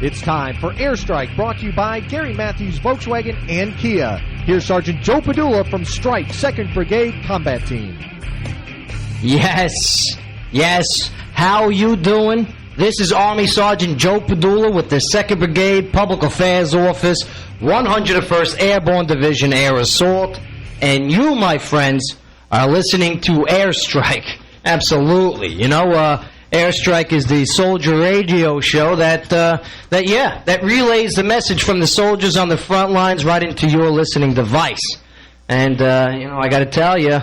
It's time for Airstrike, brought to you by Gary Matthews Volkswagen and Kia. Here's Sergeant Joe Padula from Strike 2nd Brigade Combat Team. Yes. How you doing? This is Army Sergeant Joe Padula with the 2nd Brigade Public Affairs Office, 101st Airborne Division Air Assault. And you, my friends, are listening to Airstrike. Absolutely. You know, Airstrike is the soldier radio show that relays the message from the soldiers on the front lines right into your listening device. And, you know, I got to tell you,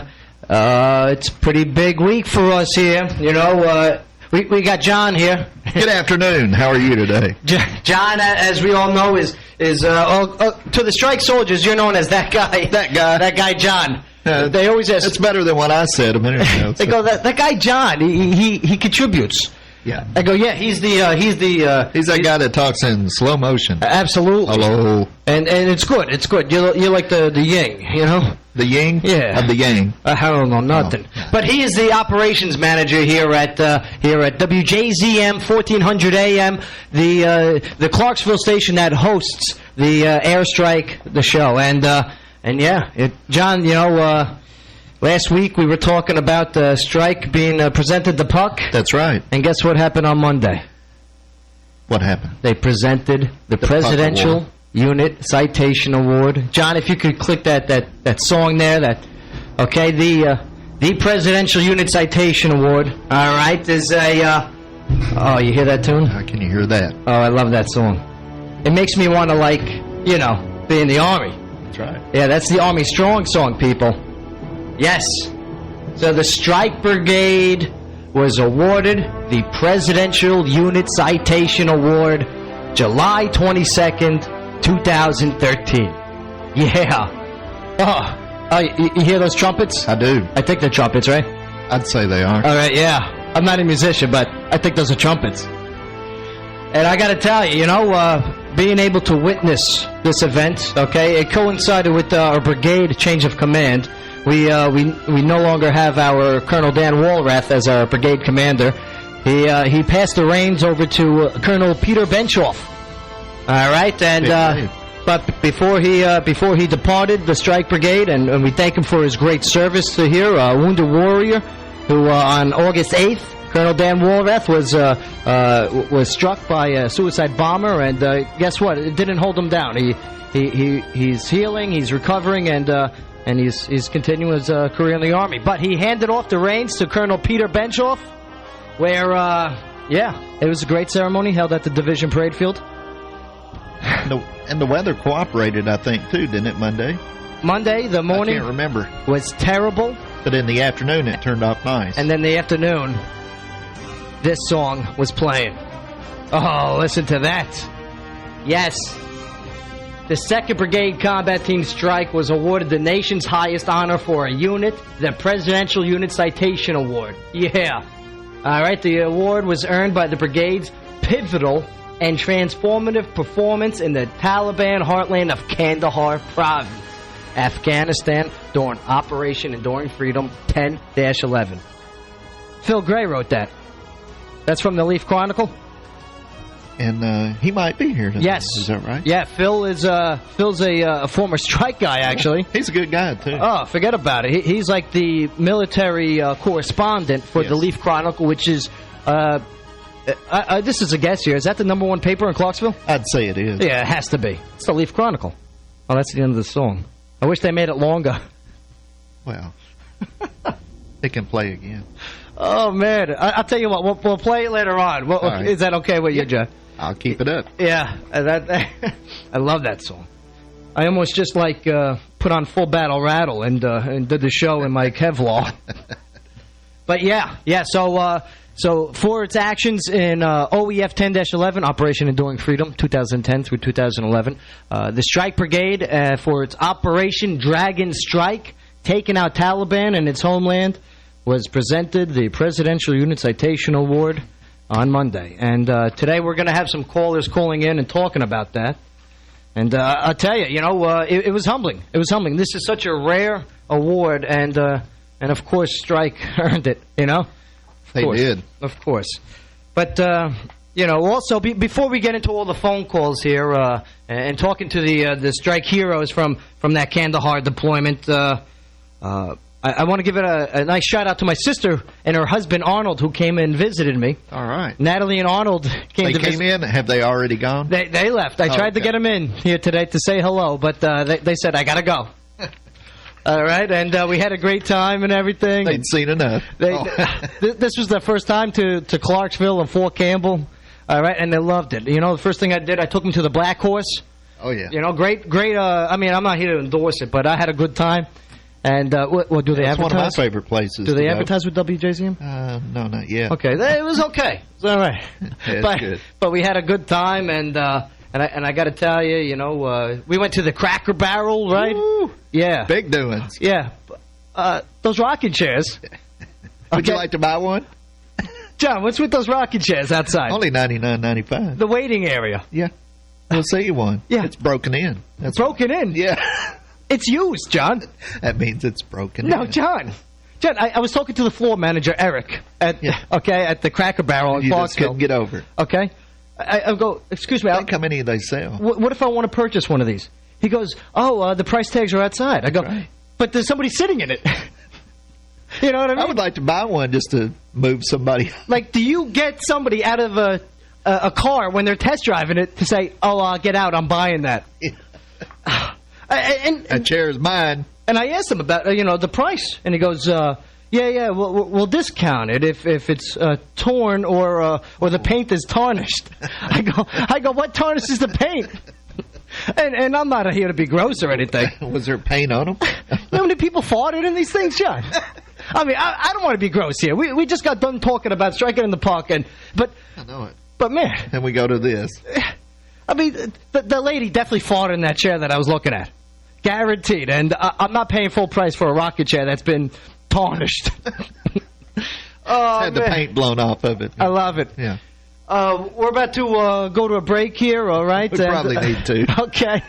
it's a pretty big week for us here. You know, we got John here. Good afternoon. How are you today? John, as we all know, is to the strike soldiers, you're known as that guy. That guy, Johon. They always ask. It's better than what I said a minute ago. They go, that guy John, he contributes. Yeah. I go, yeah, he's that guy that talks in slow motion. Absolutely. Hello. And it's good. It's good. You're like the yin, you know? The yin? Yeah. Of the yang. I don't know nothing. Oh. But he is the operations manager here at WJZM 1400 AM, the Clarksville station that hosts the Airstrike, the show. And yeah, John, you know, last week we were talking about Strike being presented the puck. That's right. And guess what happened on Monday? What happened? They presented the Presidential Unit Citation Award. John, if you could click that song there, the Presidential Unit Citation Award. All right, there's a oh, you hear that tune? How can you hear that? Oh, I love that song. It makes me want to, like, you know, be in the Army. That's right. Yeah, that's the Army Strong song, people. Yes. So the Strike Brigade was awarded the Presidential Unit Citation Award July 22nd, 2013. Yeah. Oh, you hear those trumpets? I do. I think they're trumpets, right? I'd say they are. All right, yeah. I'm not a musician, but I think those are trumpets. And I got to tell you, you know, being able to witness this event, okay, it coincided with our brigade change of command. We no longer have our Colonel Dan Walrath as our brigade commander. He passed the reins over to Colonel Peter Benchoff. All right, and but before he departed the Strike Brigade, and we thank him for his great service to here, a wounded warrior who on August 8th, Colonel Dan Walrath was struck by a suicide bomber, and guess what? It didn't hold him down. He's healing, he's recovering, and he's continuing his career in the Army. But he handed off the reins to Colonel Peter Benchoff, where it was a great ceremony held at the Division Parade Field. And the weather cooperated, I think, too, didn't it, Monday? Monday, the morning, I can't remember, was terrible. But in the afternoon, it turned out nice. And then the afternoon, this song was playing. Oh, listen to that. Yes. The 2nd Brigade Combat Team Strike was awarded the nation's highest honor for a unit, the Presidential Unit Citation Award. Yeah. All right, the award was earned by the brigade's pivotal and transformative performance in the Taliban heartland of Kandahar province, Afghanistan, during Operation Enduring Freedom 10-11. Phil Gray wrote that. That's from the Leaf Chronicle. And he might be here today. Yes. Is that right? Yeah, Phil's a former Strike guy, actually. He's a good guy, too. Oh, forget about it. He's like the military correspondent for the Leaf Chronicle, which is... this is a guess here. Is that the #1 paper in Clarksville? I'd say it is. Yeah, it has to be. It's the Leaf Chronicle. Oh, that's the end of the song. I wish they made it longer. Well, they can play again. Oh, man. I'll tell you what. We'll play it later on. Right. Is that okay with you, Jeff? I'll keep it up. Yeah. I love that song. I almost just, like, put on Full Battle Rattle and did the show in my Kevlar. But, yeah. So for its actions in OEF 10-11, Operation Enduring Freedom, 2010 through 2011, the Strike Brigade, for its Operation Dragon Strike, taking out Taliban in its homeland, was presented the Presidential Unit Citation Award on Monday. And today we're going to have some callers calling in and talking about that. And I'll tell you, you know, it was humbling. It was humbling. This is such a rare award, and of course Strike earned it, you know. They did. Of course. But, you know, also, before we get into all the phone calls here and talking to the strike heroes from that Kandahar deployment, I want to give it a nice shout-out to my sister and her husband, Arnold, who came and visited me. All right. Natalie and Arnold came to visit. They came in? Have they already gone? They left. I tried to get them in here today to say hello, but they said, I got to go. All right, and we had a great time and everything. They'd seen enough. This was their first time to Clarksville and Fort Campbell. All right, and they loved it. You know, the first thing I did, I took them to the Black Horse. Oh, yeah. You know, great. I mean, I'm not here to endorse it, but I had a good time. And what do they advertise? It's one of my favorite places. Do they advertise with WJZM? No, not yet. Okay, it was okay. It's all right. Yeah, good. But we had a good time, and I got to tell you, you know, we went to the Cracker Barrel, right? Woo! Yeah. Big doings. Yeah. Those rocking chairs. Would you like to buy one? John, what's with those rocking chairs outside? Only $99.95. The waiting area. Yeah. We'll see you one. Yeah. It's broken in. That's broken in? Yeah. It's used, John. That means it's broken in. No, John. John, I was talking to the floor manager, Eric, at the Cracker Barrel in You Clarksville. just couldn't get over it. Okay. I go, excuse me. Think how many they sell. What if I want to purchase one of these? He goes, the price tags are outside. I go, right. But there's somebody sitting in it. You know what I mean? I would like to buy one just to move somebody. Like, do you get somebody out of a car when they're test driving it to say, get out, I'm buying that? That chair is mine. And I asked him about, the price. And he goes, we'll discount it if it's torn or the paint is tarnished. I go, what tarnishes the paint? And I'm not here to be gross or anything. Was there paint on them? You know how many people farted in these things, John? I mean, I don't want to be gross here. We just got done talking about striking in the park, but I know it. But man, and we go to this. I mean, the lady definitely farted in that chair that I was looking at, guaranteed. And I'm not paying full price for a rocket chair that's been tarnished. Had the paint blown off of it. I love it. Yeah. We're about to go to a break here, all right? We probably need to. Okay.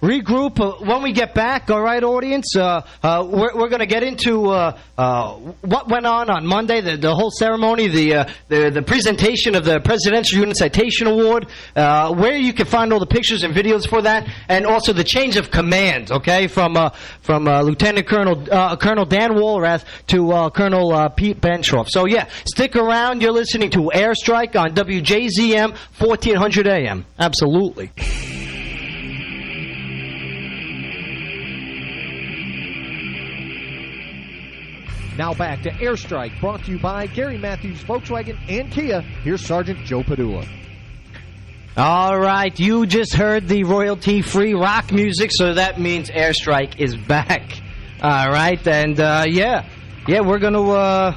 Regroup. When we get back, all right, audience, we're going to get into what went on Monday, the whole ceremony, the presentation of the Presidential Unit Citation Award, where you can find all the pictures and videos for that, and also the change of command, okay, from Lieutenant Colonel Dan Walrath to Colonel Pete Benshoff. So, yeah, stick around. You're listening to Airstrike on WJZM 1400 AM. Absolutely. Now back to Airstrike, brought to you by Gary Matthews Volkswagen and Kia. Here's Sergeant Joe Padula. All right, you just heard the royalty-free rock music, so that means Airstrike is back. All right, and we're gonna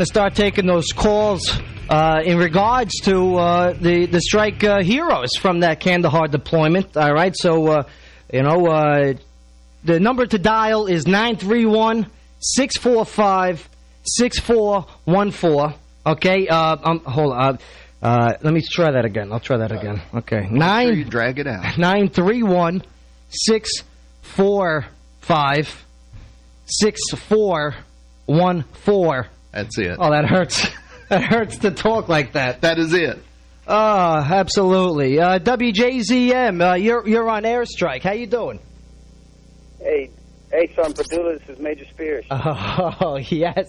start taking those calls in regards to the strike heroes from that Kandahar deployment. All right, so the number to dial is 931-645-6414. Okay, hold on. Let me try that again. I'll try that again. Okay, sure you drag it out. 931-645-6414. That's it. Oh, that hurts. That hurts to talk like that. That is it. Oh, absolutely. WJZM, you're on Airstrike. How you doing? Hey, Sergeant Padula, this is Major Spears. Oh, yes.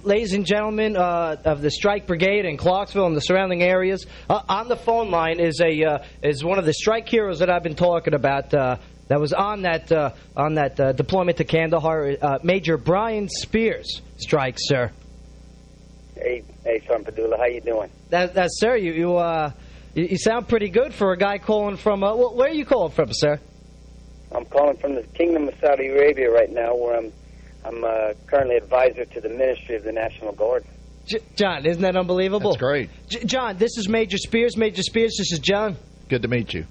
Ladies and gentlemen of the Strike Brigade in Clarksville and the surrounding areas, on the phone line is one of the strike heroes that I've been talking about. That was on that deployment to Kandahar, Major Brian Spears. Strike, sir. Hey, Sergeant Padula, how you doing? That's sir. You sound pretty good for a guy calling from. Where are you calling from, sir? I'm calling from the Kingdom of Saudi Arabia right now, where I'm currently advisor to the Ministry of the National Guard. John, isn't that unbelievable? That's great. John, this is Major Spears. Major Spears, this is John. Good to meet you.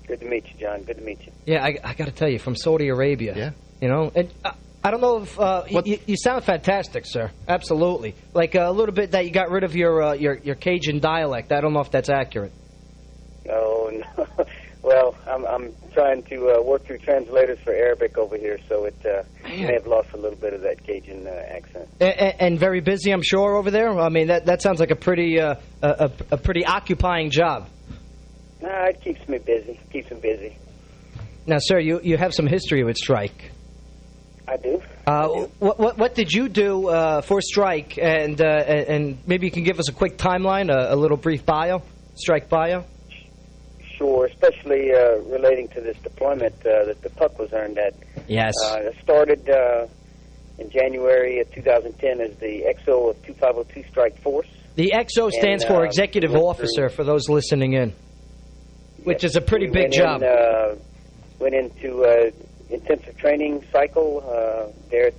Good to meet you, John. Good to meet you. Yeah, I got to tell you, from Saudi Arabia. Yeah. You know, and I don't know if you sound fantastic, sir. Absolutely. Like a little bit that you got rid of your Cajun dialect. I don't know if that's accurate. No. Well, I'm trying to work through translators for Arabic over here, so it may have lost a little bit of that Cajun accent. And very busy, I'm sure, over there. I mean, that sounds like a pretty occupying job. Nah, it keeps me busy. Keeps me busy. Now, sir, you have some history with Strike. I do. What did you do for Strike? And maybe you can give us a quick timeline, a little brief bio, Strike bio. Sure, especially relating to this deployment that the puck was earned at. Yes. It started in January of 2010 as the XO of 2502 Strike Force. The XO stands for Executive Officer, for those listening in, which is a pretty big job. Went into intensive training cycle there,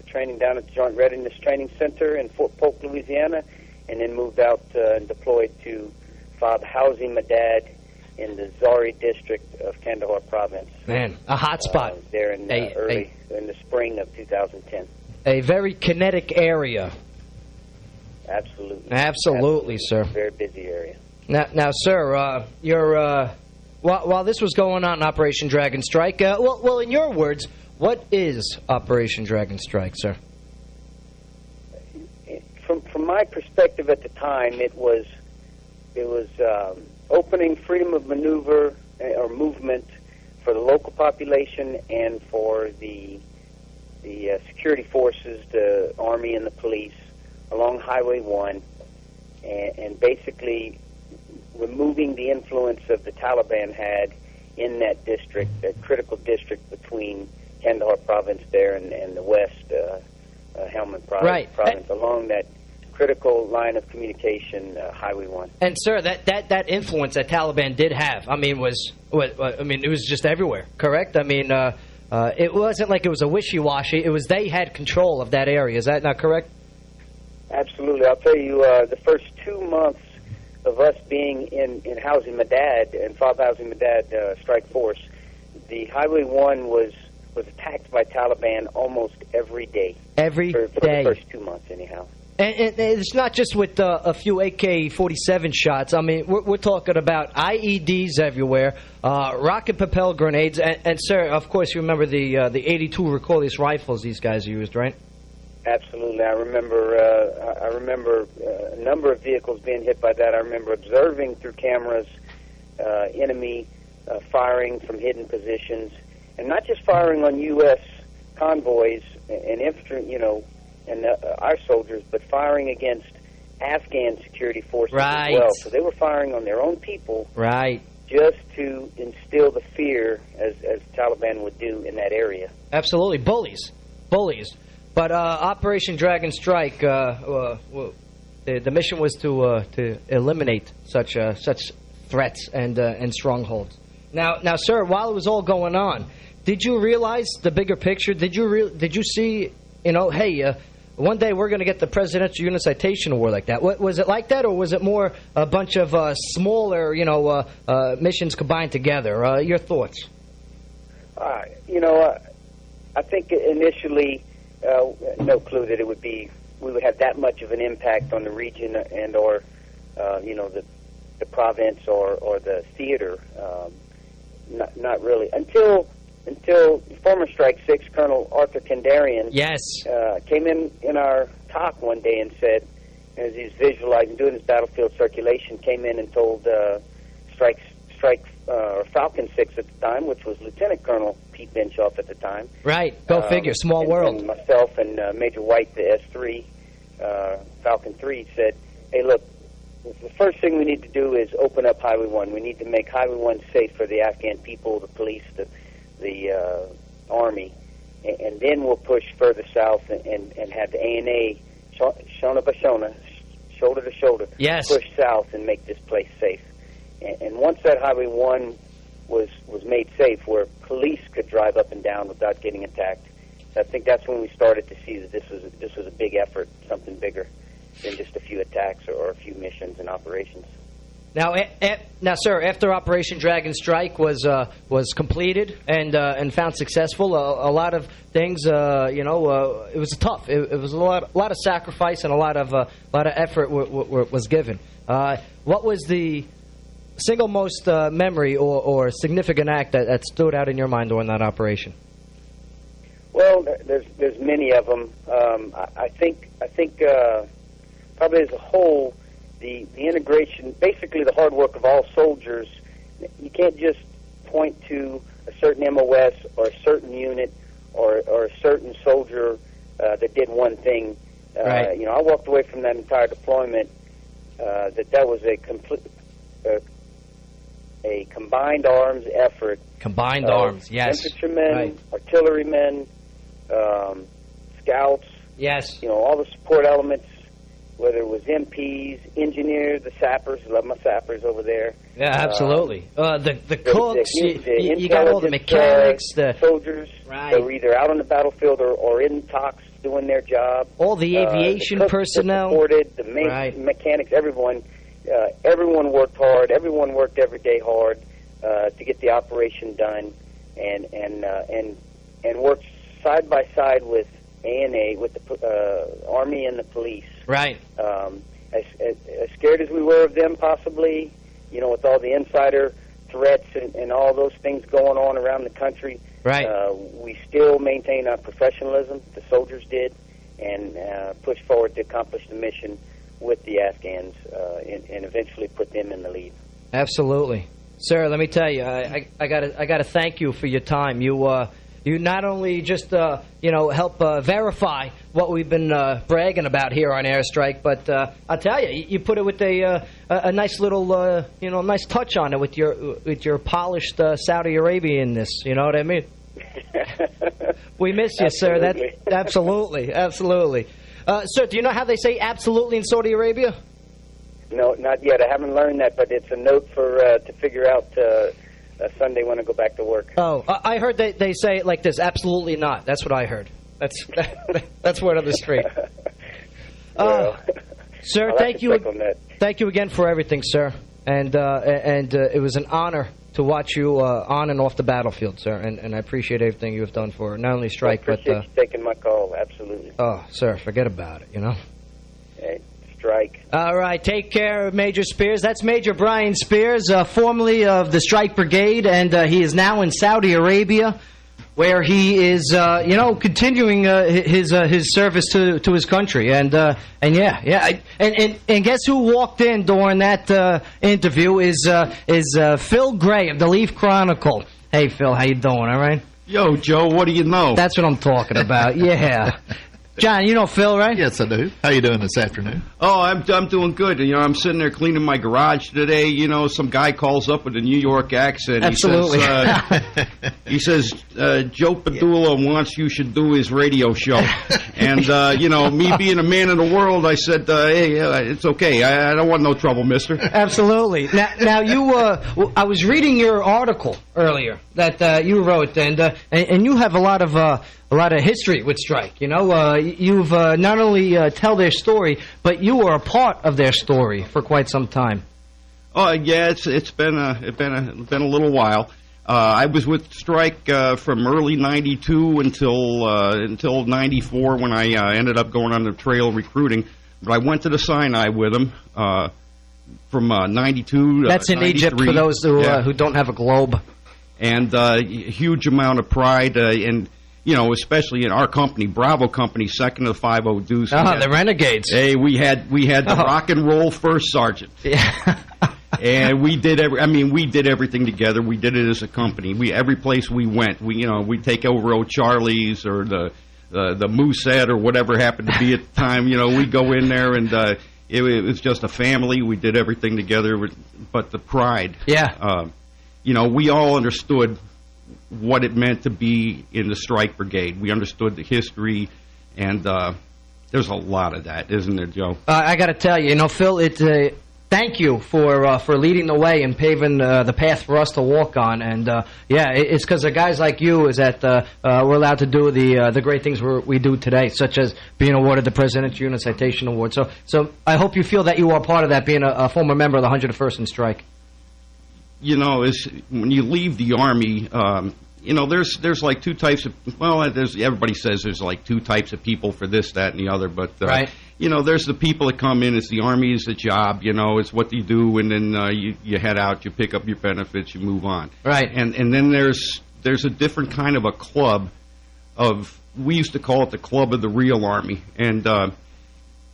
training down at the Joint Readiness Training Center in Fort Polk, Louisiana, and then moved out and deployed to FOB Housing Madad in the Zari district of Kandahar province. Man, a hot spot. There in in the spring of 2010. A very kinetic area. Absolutely. Absolutely, sir. Very busy area. Now, sir, you're while this was going on in Operation Dragon Strike, well, in your words, what is Operation Dragon Strike, sir? From my perspective at the time, it was opening freedom of maneuver or movement for the local population and for the security forces, the Army and the police, along Highway 1, and basically removing the influence of the Taliban had in that district, that critical district between Kandahar province there and the west, Helmand province, along that critical line of communication, Highway 1. And sir, that influence that Taliban did have, I mean, it was just everywhere, correct? I mean, it wasn't like it was a wishy-washy. It was they had control of that area. Is that not correct? Absolutely. I'll tell you, the first 2 months of us being in Housing Madad and FOB Housing Madad Strike Force, the Highway 1 was attacked by Taliban almost every day. Every day. For the first 2 months, anyhow. And it's not just with a few AK-47 shots. I mean, we're talking about IEDs everywhere, rocket-propelled grenades, and sir, of course, you remember the 82 recoilless rifles these guys used, right? Absolutely. I remember a number of vehicles being hit by that. I remember observing through cameras enemy firing from hidden positions, and not just firing on U.S. convoys and infantry, and our soldiers, but firing against Afghan security forces as well. So they were firing on their own people, right? Just to instill the fear, as Taliban would do in that area. Absolutely, bullies. But Operation Dragon Strike, the mission was to eliminate such threats and strongholds. Now, sir, while it was all going on, did you realize the bigger picture? Did you see, hey, one day we're going to get the Presidential Unit Citation Award like that? Was it like that, or was it more a bunch of smaller, missions combined together? Your thoughts? I think initially, no clue that we would have that much of an impact on the region and or, the province or the theater. Not really until former Strike 6 Colonel Arthur Kandahar came in our talk one day and said, as he was visualizing, doing his battlefield circulation, came in and told Falcon 6 at the time, which was Lieutenant Colonel Pete Benchoff at the time. Right. Go figure. Small world. And myself and Major White, the S3, Falcon 3, said, hey, look, the first thing we need to do is open up Highway 1. We need to make Highway 1 safe for the Afghan people, the police, the Army, and then we'll push further south and have the ANA, Shona Bashona, shoulder to shoulder, push south and make this place safe. And once that Highway 1 was made safe, where police could drive up and down without getting attacked, I think that's when we started to see that this was a big effort, something bigger than just a few attacks or a few missions and operations. Now, sir, after Operation Dragon Strike was completed and found successful, a lot of things, it was tough. It was a lot of sacrifice and a lot of effort was given. What was the single most memory or significant act that stood out in your mind during that operation? Well, there's many of them. I think probably as a whole, the integration, basically the hard work of all soldiers. You can't just point to a certain MOS or a certain unit or a certain soldier that did one thing. Right. You know, I walked away from that entire deployment that was a complete, a combined arms effort. Combined arms, yes. Infantrymen, right. artillerymen, scouts. Yes. You know, all the support elements, whether it was MPs, engineers, the sappers. I love my sappers over there. Yeah, absolutely. The cooks, you got all the intelligence, mechanics, the soldiers. Right. They were either out on the battlefield or in talks doing their job. all the aviation the cooks personnel. that supported, the Right. mechanics, everyone. Everyone worked hard. Everyone worked every day hard to get the operation done, and worked side by side with ANA, with the Army and the police. Right. As scared as we were of them, possibly, you know, with all the insider threats and all those things going on around the country, Right. We still maintain our professionalism, the soldiers did, and pushed forward to accomplish the mission with the Afghans and eventually put them in the lead. Absolutely. Sir, let me tell you, I gotta thank you for your time. You not only just help verify what we've been bragging about here on Airstrike, but I'll tell you, you put it with a nice little nice touch on it with your polished Saudi Arabianness. You know what I mean? We miss you, sir. That absolutely. Sir, do you know how they say absolutely in Saudi Arabia? No, not yet. I haven't learned that, but it's a note for to figure out Sunday when I go back to work. Oh, I heard they say it like this: absolutely not. That's what I heard. That's word on the street. Sir, thank you. Thank you again for everything, sir. And it was an honor to watch you on and off the battlefield, sir. And I appreciate everything you have done for not only Strike, but you taking my call. Absolutely. Oh, sir, forget about it. You know. Hey, Strike. All right, take care, Major Spears. That's Major Brian Spears, formerly of the Strike Brigade, and he is now in Saudi Arabia, where he is, continuing his service to his country. And guess who walked in during that interview is Phil Gray of the Leaf Chronicle. Hey, Phil, how you doing? All right. Yo, Joe, what do you know? That's what I'm talking about. Yeah. John, you know Phil, right? Yes, I do. How you doing this afternoon? Oh, I'm doing good. You know, I'm sitting there cleaning my garage today. You know, some guy calls up with a New York accent. Absolutely. He says Joe Padula wants you should do his radio show. And, me being a man of the world, I said, hey, it's okay. I don't want no trouble, mister. Absolutely. Now you, I was reading your article earlier that you wrote, and you have a lot of history with Strike. You know, you've not only tell their story, but you were a part of their story for quite some time. Oh yeah, it's been a little while. I was with Strike from early '92 until '94 when I ended up going on the trail recruiting. But I went to the Sinai with them from '92. That's in Egypt for those who don't have a globe. And huge amount of pride and. You know, especially in our company, Bravo Company, second of the 5-0 Deuce. The Renegades. Hey, we had the rock and roll first sergeant. Yeah. And we did everything together. We did it as a company. Every place we went, we'd take over O'Charlie's or the Moosehead or whatever happened to be at the time. You know, we'd go in there and it was just a family. We did everything together. But the pride. Yeah. We all understood what it meant to be in the Strike Brigade. We understood the history, and there's a lot of that, isn't there, Joe? I got to tell you, Phil, thank you for leading the way and paving the path for us to walk on. And, it's because of guys like you is that we're allowed to do the great things we do today, such as being awarded the Presidential Unit Citation Award. So I hope you feel that you are part of that, being a former member of the 101st in Strike. You know, when you leave the Army, there's like two types of, everybody says there's like two types of people for this, that, and the other, but, right. there's the people that come in. It's the Army is the job. It's what you do, and then you head out, you pick up your benefits, you move on. Right. And then there's a different kind of a club we used to call it the Club of the Real Army. And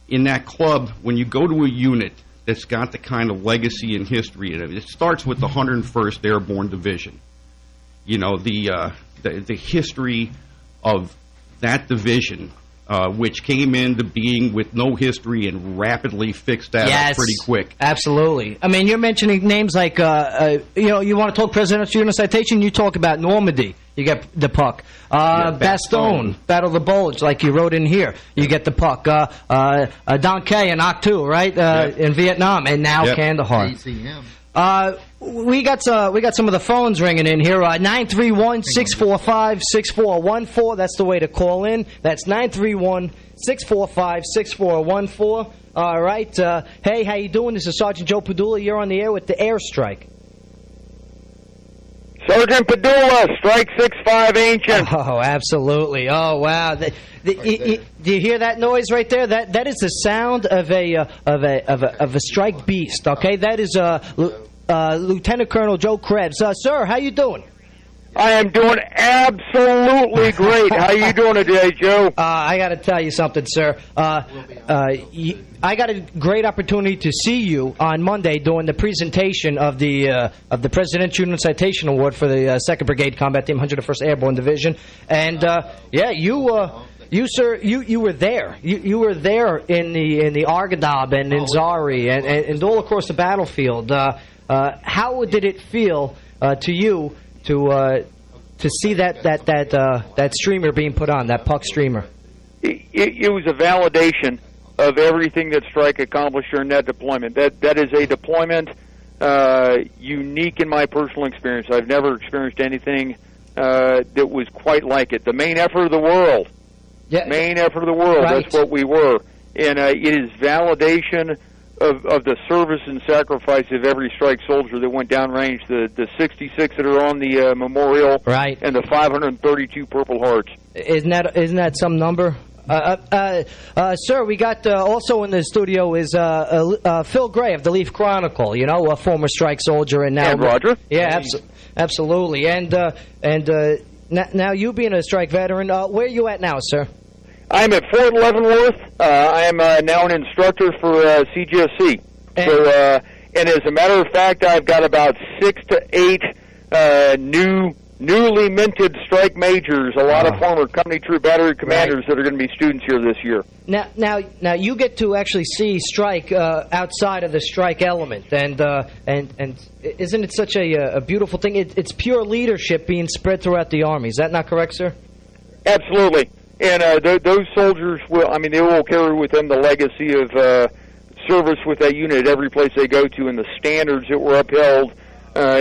in that club, when you go to a unit that's got the kind of legacy and history in it, it starts with the 101st Airborne Division. The history of that division, which came into being with no history and rapidly fixed that up pretty quick. Absolutely. I mean, you're mentioning names like, you want to talk Presidential Unit Citation, you talk about Normandy. You get the puck. Bastin, Battle of the Bulge, like you wrote in here. You get the puck. Don Kay in Octu, right? In Vietnam, and now Kandahar. We got some of the phones ringing in here. 931-645-6414. That's the way to call in. That's 931-645-6414. All right. Hey, how you doing? This is Sergeant Joe Padula. You're on the air with the Airstrike. Sergeant Padula, Strike 6-5 Ancient. Oh, absolutely. Oh, wow. Do you hear that noise right there? That is the sound of a strike beast. Okay, that is Lieutenant Colonel Joe Krebs. Sir, how you doing? I am doing absolutely great. How you doing today, Joe? I got to tell you something, sir. I got a great opportunity to see you on Monday during the presentation of the Presidential Unit Citation Award for the 2nd Brigade Combat Team, 101st Airborne Division, and you sir, you were there. You were there in the Argadab and in Zari and all across the battlefield. How did it feel to you to see that streamer being put on, that puck streamer? It was a validation of everything that Strike accomplished during that deployment. That is a deployment unique in my personal experience. I've never experienced anything that was quite like it. The main effort of the world. Yeah. Main effort of the world. Right. That's what we were. And it is validation of the service and sacrifice of every Strike soldier that went downrange, the 66 that are on the memorial, right, and the 532 Purple Hearts. Isn't that some number? Sir, we got also in the studio is Phil Gray of the Leaf Chronicle, a former Strike soldier and now... And Roger. Yeah, absolutely. And now you being a Strike veteran, where are you at now, sir? I'm at Fort Leavenworth. I am now an instructor for CGSC. And as a matter of fact, I've got about 6 to 8 newly minted Strike majors, a lot of former company troop battery commanders that are going to be students here this year. Now you get to actually see Strike outside of the Strike element, and isn't it such a beautiful thing? It's pure leadership being spread throughout the Army. Is that not correct, sir? Absolutely. And those soldiers they will carry with them the legacy of service with that unit every place they go to, and the standards that were upheld,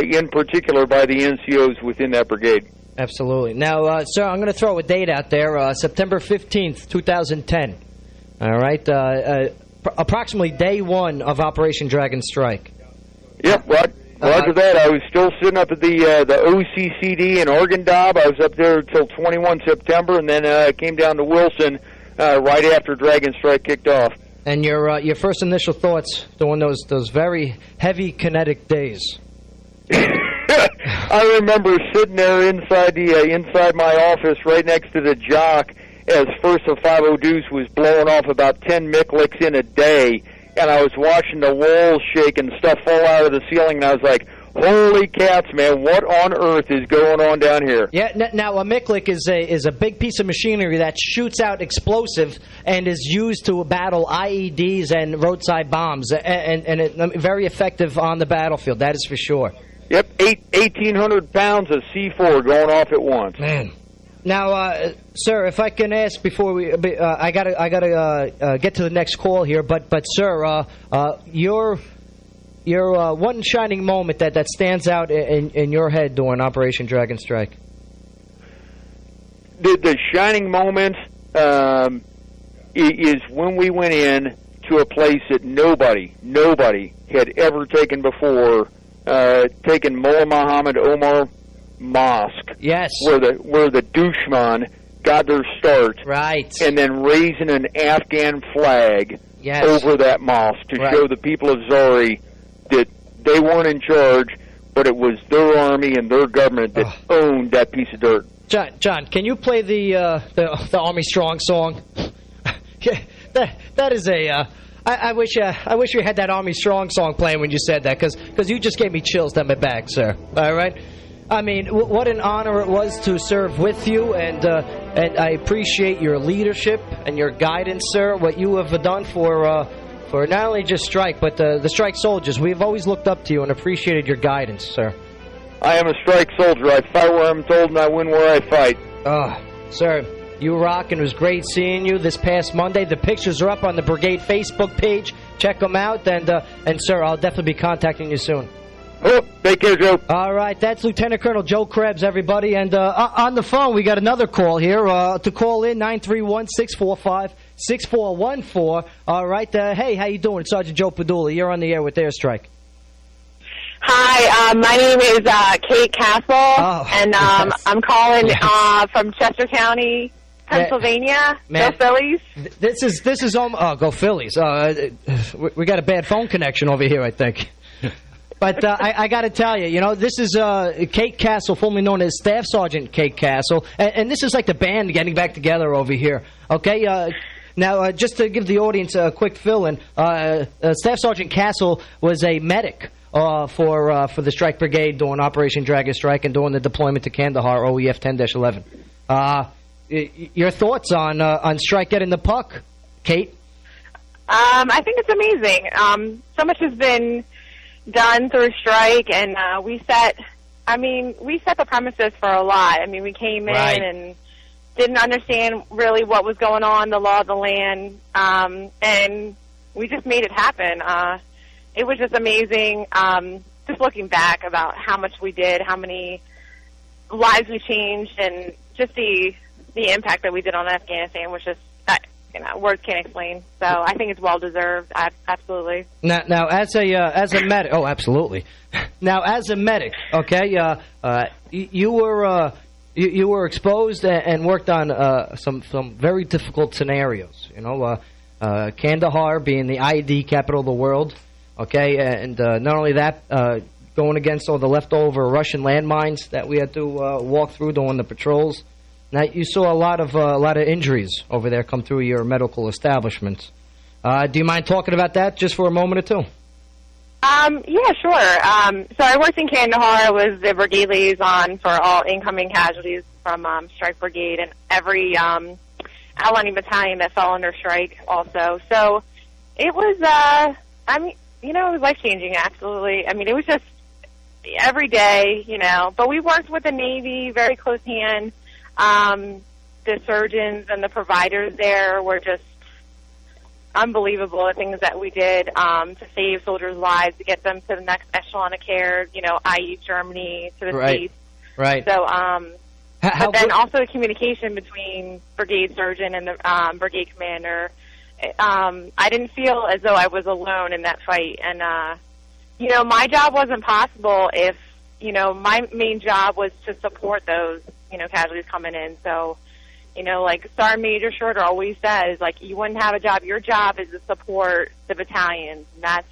in particular by the NCOs within that brigade. Absolutely. Now, sir, I'm going to throw a date out there, September 15th, 2010. All right? Approximately day one of Operation Dragon Strike. Yep, Roger that. I was still sitting up at the OCCD in Argadab. I was up there until 21 September, and then came down to Wilson right after Dragon Strike kicked off. And your first initial thoughts during those very heavy kinetic days? I remember sitting there inside my office right next to the jock as First of 50 Deuce was blowing off about 10 Miklicks in a day, and I was watching the walls shake and stuff fall out of the ceiling, and I was like, holy cats, man, what on earth is going on down here? Yeah, now a Miklick is a big piece of machinery that shoots out explosives and is used to battle IEDs and roadside bombs, and very effective on the battlefield, that is for sure. Yep, 1,800 pounds of C4 going off at once. Man. Now, sir, if I can ask before we, I gotta get to the next call here. But sir, your one shining moment that stands out in your head during Operation Dragon Strike. The shining moment is when we went in to a place that nobody had ever taken before. Taken Mullah Muhammad Omar Mosque. Yes. Where the Dushman got their start. Right. And then raising an Afghan flag over that mosque to show the people of Zari that they weren't in charge, but it was their army and their government that owned that piece of dirt. John, can you play the Army Strong song? Yeah, that is a. I wish you had that Army Strong song playing when you said that, because you just gave me chills down my back, sir. All right. I mean, what an honor it was to serve with you, and I appreciate your leadership and your guidance, sir. What you have done for not only just Strike, but the Strike soldiers. We've always looked up to you and appreciated your guidance, sir. I am a Strike soldier. I fight where I'm told, and I win where I fight. Sir, you rock, and it was great seeing you this past Monday. The pictures are up on the Brigade Facebook page. Check them out, and sir, I'll definitely be contacting you soon. Oh, take care, Joe. All right, that's Lieutenant Colonel Joe Krebs, everybody. And on the phone, we got another call here. To call in, 931-645-6414. All right, hey, how you doing? It's Sergeant Joe Padula. You're on the air with Airstrike. Hi, my name is Kate Castle, and I'm calling from Chester County, Pennsylvania. Go Phillies. This is go Phillies. We got a bad phone connection over here, I think. But I got to tell you, this is Kate Castle, formerly known as Staff Sergeant Kate Castle, and this is like the band getting back together over here. Okay, now just to give the audience a quick fill-in, Staff Sergeant Castle was a medic for the Strike Brigade during Operation Dragon Strike and during the deployment to Kandahar, OEF 10-11. Your thoughts on Strike getting the puck, Kate? I think it's amazing. So much has been done through Strike, and we set the premises for a lot. I mean, we came in and didn't understand really what was going on, the law of the land, and we just made it happen. It was just amazing, just looking back about how much we did, how many lives we changed, and just the impact that we did on Afghanistan was just, words can't explain. So I think it's well deserved. Absolutely. Now, as a medic, absolutely. Now, as a medic, okay, you were exposed and worked on some very difficult scenarios. Kandahar being the ID capital of the world, okay, and not only that, going against all the leftover Russian landmines that we had to walk through during the patrols. Now, you saw a lot of injuries over there come through your medical establishment. Do you mind talking about that just for a moment or two? Yeah, sure. So I worked in Kandahar. I was the brigade liaison for all incoming casualties from Strike Brigade and every outlining battalion that fell under Strike also. So it was, it was life-changing, absolutely. I mean, it was just every day, But we worked with the Navy, very close hand. The surgeons and the providers there were just unbelievable, the things that we did to save soldiers' lives, to get them to the next echelon of care, i.e. Germany, to the States. Right. So, but then also the communication between brigade surgeon and the brigade commander. I didn't feel as though I was alone in that fight. And, my job wasn't possible if, my main job was to support those, casualties coming in. So, like Sergeant Major Shorter always says, you wouldn't have a job. Your job is to support the battalions. And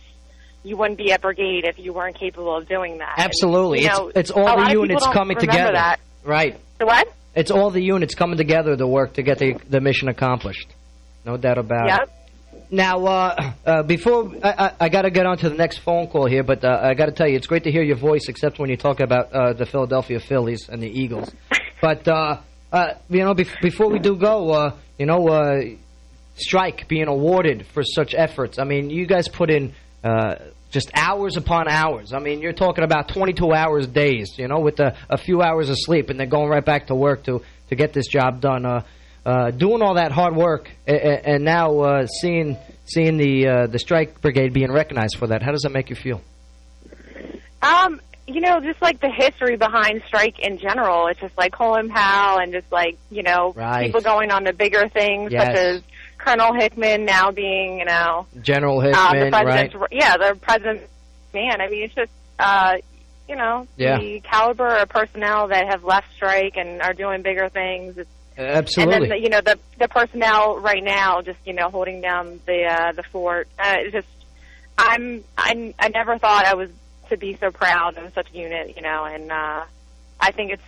you wouldn't be at brigade if you weren't capable of doing that. Absolutely. And, it's all the units coming together. That. Right. So what? It's all the units coming together to work to get the mission accomplished. No doubt about it. Now, before I got to get on to the next phone call here, but I got to tell you, it's great to hear your voice, except when you talk about the Philadelphia Phillies and the Eagles. But before we do go, Strike being awarded for such efforts. I mean, you guys put in just hours upon hours. I mean, you're talking about 22 hours days, with a few hours of sleep, and then going right back to work to get this job done. Doing all that hard work, and now seeing the Strike Brigade being recognized for that, how does that make you feel? Just like the history behind Strike in general. It's just like Colin Powell and just like, people going on to bigger things, such as Colonel Hickman now being, General Hickman, the president's, the president's man. I mean, it's just, the caliber of personnel that have left Strike and are doing bigger things. Absolutely. And then the personnel right now, just holding down the fort. It's just I never thought I was to be so proud of such a unit. And I think it's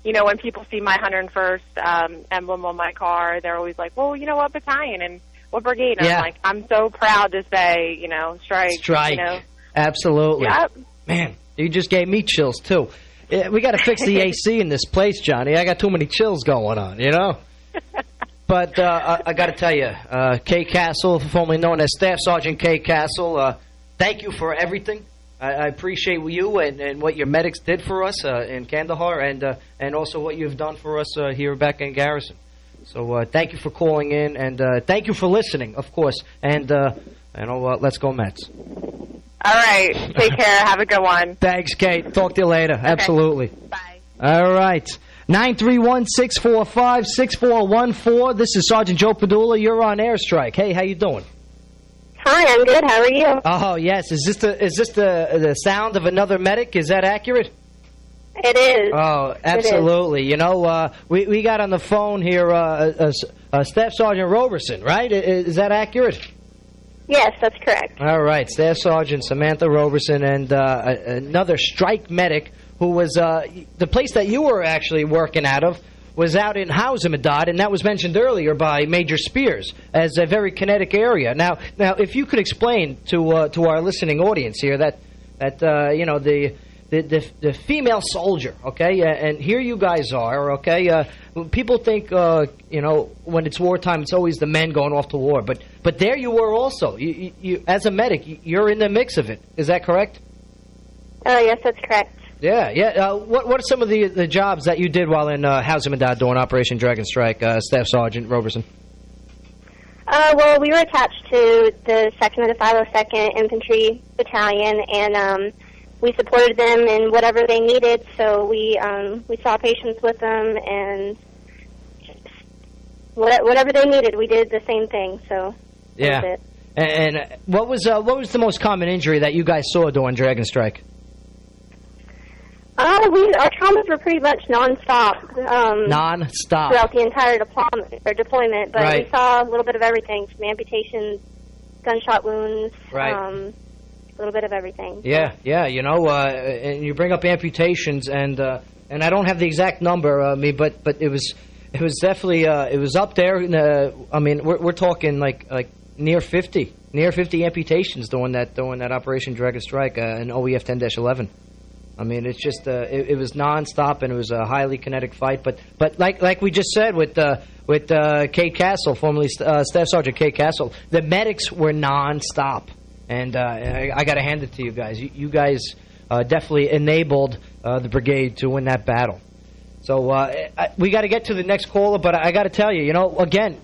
when people see my 101st emblem on my car, they're always like, well, what battalion and what brigade? And I'm like, I'm so proud to say, Strike. Strike. Absolutely. Yep. Man, you just gave me chills, too. We got to fix the AC in this place, Johnny. I got too many chills going on, But I got to tell you, Kay Castle, formerly known as Staff Sergeant Kay Castle, thank you for everything. I appreciate you and what your medics did for us in Kandahar and also what you've done for us here back in Garrison. So thank you for calling in, and thank you for listening, of course. And let's go Mets. All right. Take care. Have a good one. Thanks, Kate. Talk to you later. Okay. Absolutely. Bye. All right. 931-645-6414. This is Sergeant Joe Padula. You're on Airstrike. Hey, how you doing? Hi, I'm good. How are you? Oh, yes. Is this the sound of another medic? Is that accurate? It is. Oh, absolutely. We got on the phone here Staff Sergeant Roberson, right? Is that accurate? Yes, that's correct. All right. Staff Sergeant Samantha Roberson and another strike medic who was the place that you were actually working out of was out in Hazarmedad, and that was mentioned earlier by Major Spears as a very kinetic area. Now, if you could explain to our listening audience here that the female soldier, okay, and here you guys are, okay. People think when it's wartime, it's always the men going off to war, but there you were also. You as a medic, you're in the mix of it. Is that correct? Oh, yes, that's correct. Yeah. What are some of the jobs that you did while in Hazarmedad during Operation Dragon Strike, Staff Sergeant Roberson? Well, we were attached to the section of the 502nd Infantry Battalion, and we supported them in whatever they needed. So we saw patients with them, and whatever they needed, we did the same thing. So yeah. That was it. And what was the most common injury that you guys saw during Dragon Strike? Our traumas were pretty much nonstop. Nonstop throughout the entire deployment, but right. We saw a little bit of everything, from amputations, gunshot wounds, right. A little bit of everything. Yeah. And you bring up amputations, and I don't have the exact number, but it was definitely it was up there. I mean, we're talking like near 50 amputations during that Operation Dragon Strike in OEF 10-11. I mean, it's just it was nonstop, and it was a highly kinetic fight. But like we just said with Kate Castle, formerly Staff Sergeant Kate Castle, the medics were nonstop, and I got to hand it to you guys. You guys definitely enabled the brigade to win that battle. So we got to get to the next caller, but I got to tell you, again,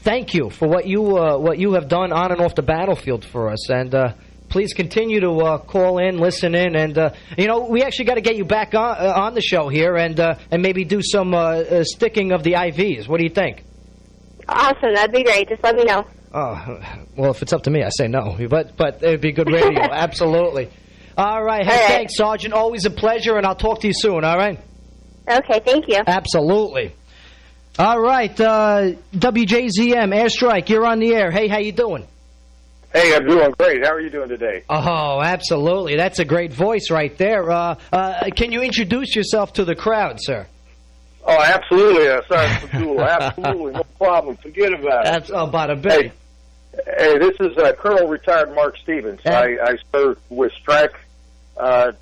thank you for what you have done on and off the battlefield for us, and. Please continue to call in, listen in, and we actually got to get you back on the show here, and maybe do some sticking of the IVs. What do you think? Awesome, that'd be great. Just let me know. Oh, well, if it's up to me, I say no, but it'd be good radio, absolutely. All right, hey, all right. Thanks, Sergeant. Always a pleasure, and I'll talk to you soon. All right. Okay, thank you. Absolutely. All right, WJZM Airstrike, you're on the air. Hey, how you doing? Hey, I'm doing great. How are you doing today? Oh, absolutely. That's a great voice right there. Can you introduce yourself to the crowd, sir? Oh, absolutely, Sergeant Padula. Absolutely, no problem. Forget about it. That's about a bit. Hey, this is Colonel retired Mark Stevens. I served with Strike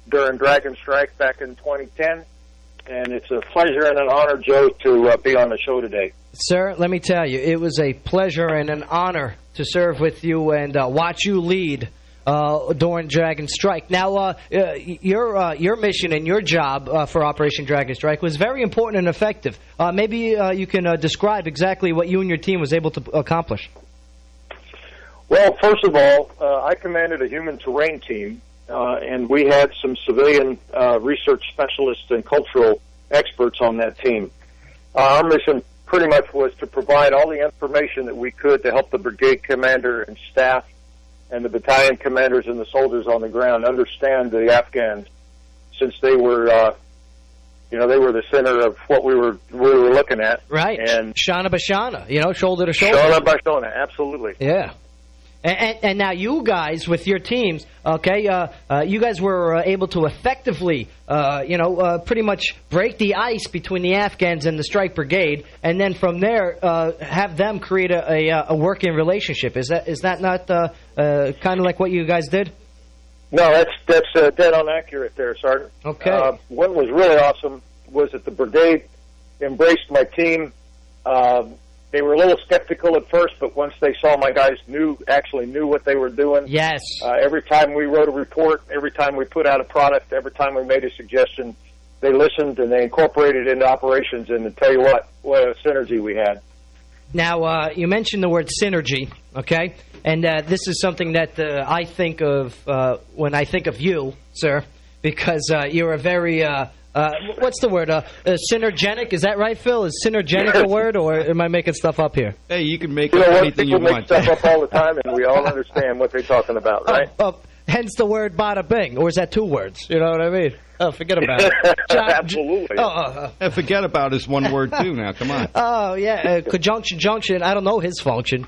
during Dragon Strike back in 2010, and it's a pleasure and an honor, Joe, to be on the show today. Sir, let me tell you, it was a pleasure and an honor to serve with you and watch you lead during Dragon Strike. Now, your mission and your job for Operation Dragon Strike was very important and effective. Maybe you can describe exactly what you and your team was able to accomplish. Well, first of all, I commanded a human terrain team, and we had some civilian research specialists and cultural experts on that team. Our mission pretty much was to provide all the information that we could to help the brigade commander and staff and the battalion commanders and the soldiers on the ground understand the Afghans, since they were, they were the center of what we were looking at. Right. And Shana Bashana, shoulder to shoulder. Shana Bashana, absolutely. Yeah. And now you guys, with your teams, you guys were able to effectively, pretty much break the ice between the Afghans and the Strike Brigade, and then from there have them create a working relationship. Is that not kind of like what you guys did? No, that's dead on accurate there, Sergeant. Okay. What was really awesome was that the brigade embraced my team. They were a little skeptical at first, but once they saw my guys actually knew what they were doing. Yes. Every time we wrote a report, every time we put out a product, every time we made a suggestion, they listened and they incorporated it into operations. And to tell you what a synergy we had. Now, you mentioned the word synergy, okay? And this is something that I think of when I think of you, sir, because you're a very... what's the word? Synergenic? Is that right, Phil? Is synergenic a word, or am I making stuff up here? Hey, you can make up anything you want. People make stuff up all the time, and we all understand what they're talking about, right? Hence the word bada bing, or is that two words? You know what I mean? Oh, forget about it. Absolutely. Forget about is one word, too, now. Come on. Oh, yeah. Conjunction, junction. I don't know his function.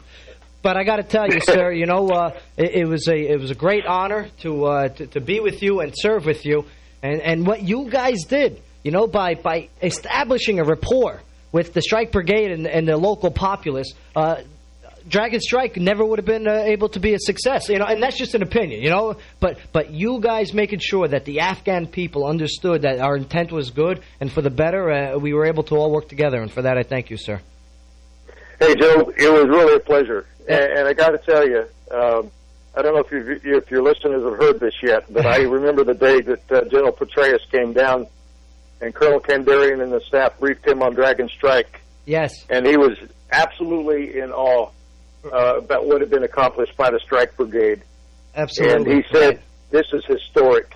But I got to tell you, sir, it was a great honor to be with you and serve with you. And what you guys did, by establishing a rapport with the Strike Brigade and the local populace, Dragon Strike never would have been able to be a success. And that's just an opinion, But you guys making sure that the Afghan people understood that our intent was good and for the better, we were able to all work together. And for that, I thank you, sir. Hey, Joe, it was really a pleasure. And I got to tell you, I don't know if your listeners have heard this yet, but I remember the day that General Petraeus came down and Colonel Kandahar and the staff briefed him on Dragon Strike. Yes. And he was absolutely in awe about what had been accomplished by the Strike Brigade. Absolutely. And he said, this is historic.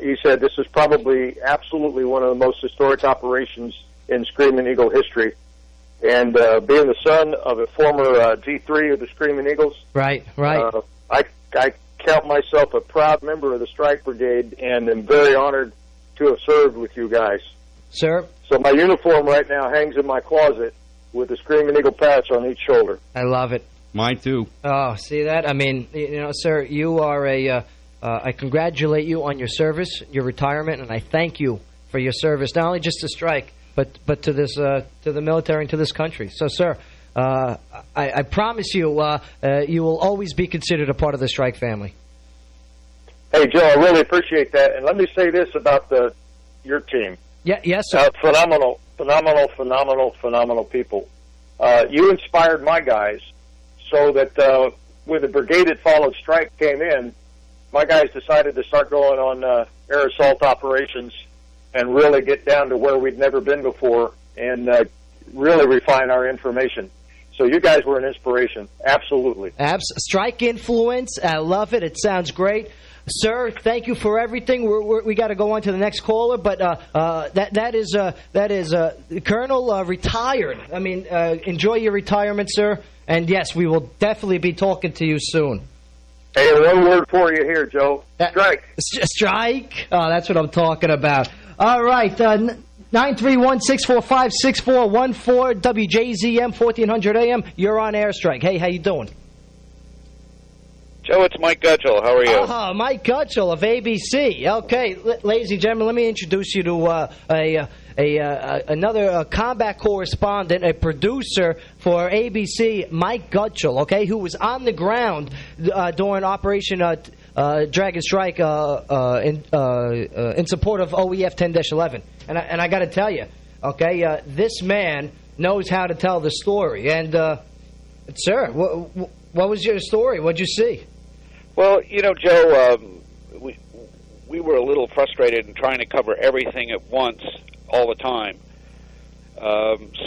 He said, this is probably absolutely one of the most historic operations in Screaming Eagle history. And being the son of a former G3 of the Screaming Eagles. Right. I count myself a proud member of the Strike Brigade and am very honored to have served with you guys. Sir? So my uniform right now hangs in my closet with the Screaming Eagle patch on each shoulder. I love it. Mine too. Oh, see that? I mean, sir, you are I congratulate you on your service, your retirement, and I thank you for your service, not only just to Strike, but to this to the military and to this country. So, sir, I promise you, you will always be considered a part of the Strike family. Hey, Joe, I really appreciate that. And let me say this about your team. Yeah, yes, sir. Phenomenal people. You inspired my guys so that when the brigade that followed Strike came in, my guys decided to start going on air assault operations and really get down to where we'd never been before and really refine our information. So you guys were an inspiration. Absolutely. Strike influence. I love it. It sounds great. Sir, thank you for everything. We got to go on to the next caller, but that is Colonel retired. I mean, enjoy your retirement, sir. And yes, we will definitely be talking to you soon. Hey, one word for you here, Joe. Strike. Strike? Oh, that's what I'm talking about. All right, 931-645-6414, WJZM 1400 AM. You're on Airstrike. Hey, how you doing? Joe, it's Mike Guttman. How are you? Oh, Mike Guttman of ABC. Okay, ladies and gentlemen, let me introduce you to another combat correspondent, a producer for ABC, Mike Guttman, okay, who was on the ground during Operation Dragon Strike in support of OEF 10-11. And I got to tell you, okay, this man knows how to tell the story. And, sir, what was your story? What'd you see? Well, Joe, we were a little frustrated in trying to cover everything at once all the time.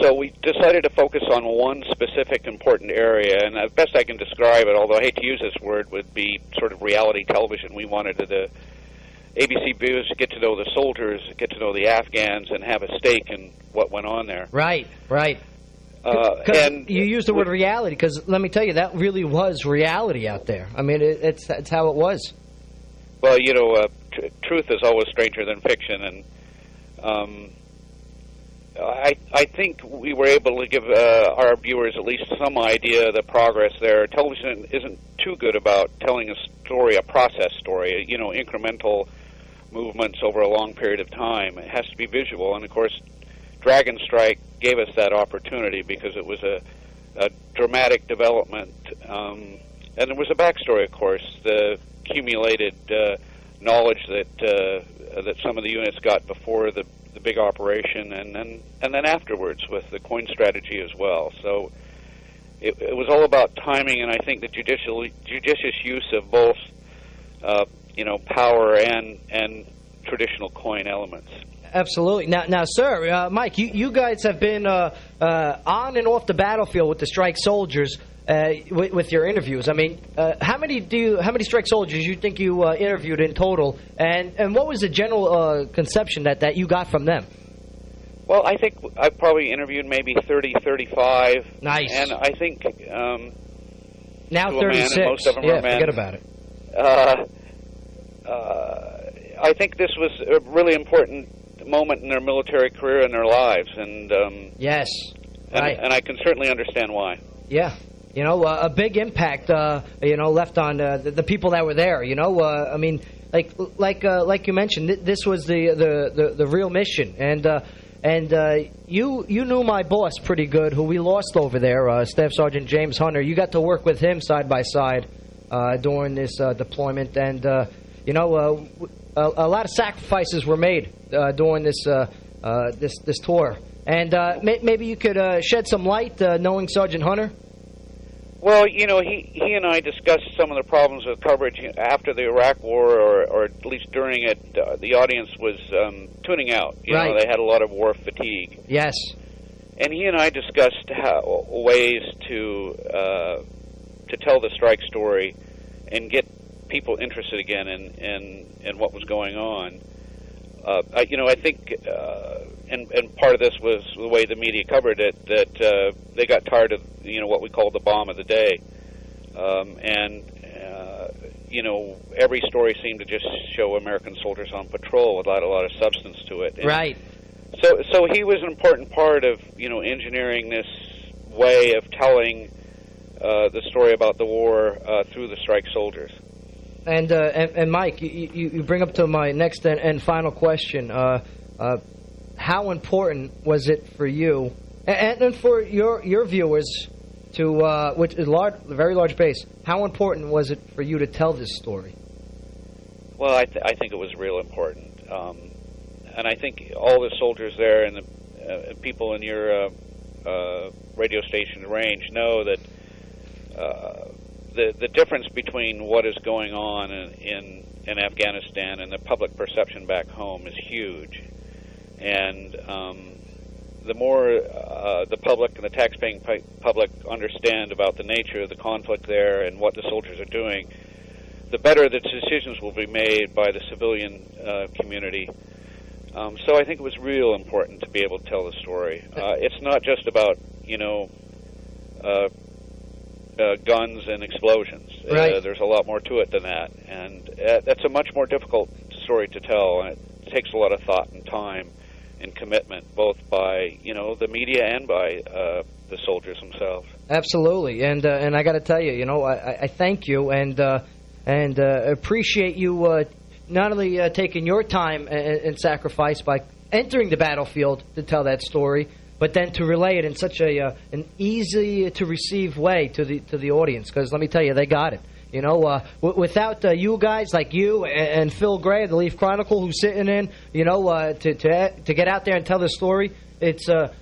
So we decided to focus on one specific important area, and the best I can describe it, although I hate to use this word, would be sort of reality television. We wanted the ABC viewers to get to know the soldiers, get to know the Afghans, and have a stake in what went on there. Right. And you used the word reality, because let me tell you, that really was reality out there. I mean, it's how it was. Well, truth is always stranger than fiction, and I think we were able to give our viewers at least some idea of the progress there. Television isn't too good about telling a story, a process story, incremental movements over a long period of time. It has to be visual, and of course, Dragon Strike gave us that opportunity because it was a dramatic development, and there was a backstory, of course, the accumulated knowledge that some of the units got before the big operation, and then afterwards with the coin strategy as well. So it was all about timing, and I think the judicious use of both power and traditional coin elements. Absolutely. Now, sir, Mike, you guys have been on and off the battlefield with the Strike soldiers with your interviews. I mean, how many Strike soldiers you think you interviewed in total, and what was the general conception that you got from them? Well, I think I probably interviewed maybe 30, 35. Nice. And I think now 36. And most of them are men. Forget about it. I think this was a really important moment in their military career and their lives, and yes, right. And I can certainly understand why. Yeah, a big impact, left on the people that were there. I mean, like you mentioned, this was the real mission, and you knew my boss pretty good, who we lost over there, Staff Sergeant James Hunter. You got to work with him side by side during this deployment, and a lot of sacrifices were made during this tour. And maybe you could shed some light, knowing Sergeant Hunter? Well, he and I discussed some of the problems with coverage after the Iraq War, or at least during it. The audience was tuning out. They had a lot of war fatigue. Yes. And he and I discussed ways to tell the strike story and get people interested again in what was going on. I think, and part of this was the way the media covered it, that they got tired of what we call the bomb of the day, and every story seemed to just show American soldiers on patrol without a lot of substance to it. And right. So he was an important part of engineering this way of telling the story about the war through the strike soldiers. And Mike, you bring up to my next and final question. How important was it for you and for your viewers to, which is a very large base, how important was it for you to tell this story? Well, I think it was real important. And I think all the soldiers there and the people in your radio station range know that the difference between what is going on in Afghanistan and the public perception back home is huge. And the more the public and the taxpaying public understand about the nature of the conflict there and what the soldiers are doing, the better the decisions will be made by the civilian community. So I think it was real important to be able to tell the story. It's not just about, guns and explosions. Right. There's a lot more to it than that. And that's a much more difficult story to tell, and it takes a lot of thought and time and commitment, both by, the media and by the soldiers themselves. Absolutely. And I got to tell you, I thank you and appreciate you not only taking your time and sacrifice by entering the battlefield to tell that story, but then to relay it in such an easy to receive way to the audience. Because let me tell you, they got it. Without you guys like you and Phil Gray of the Leaf Chronicle, who's sitting in, to get out there and tell the story, it's a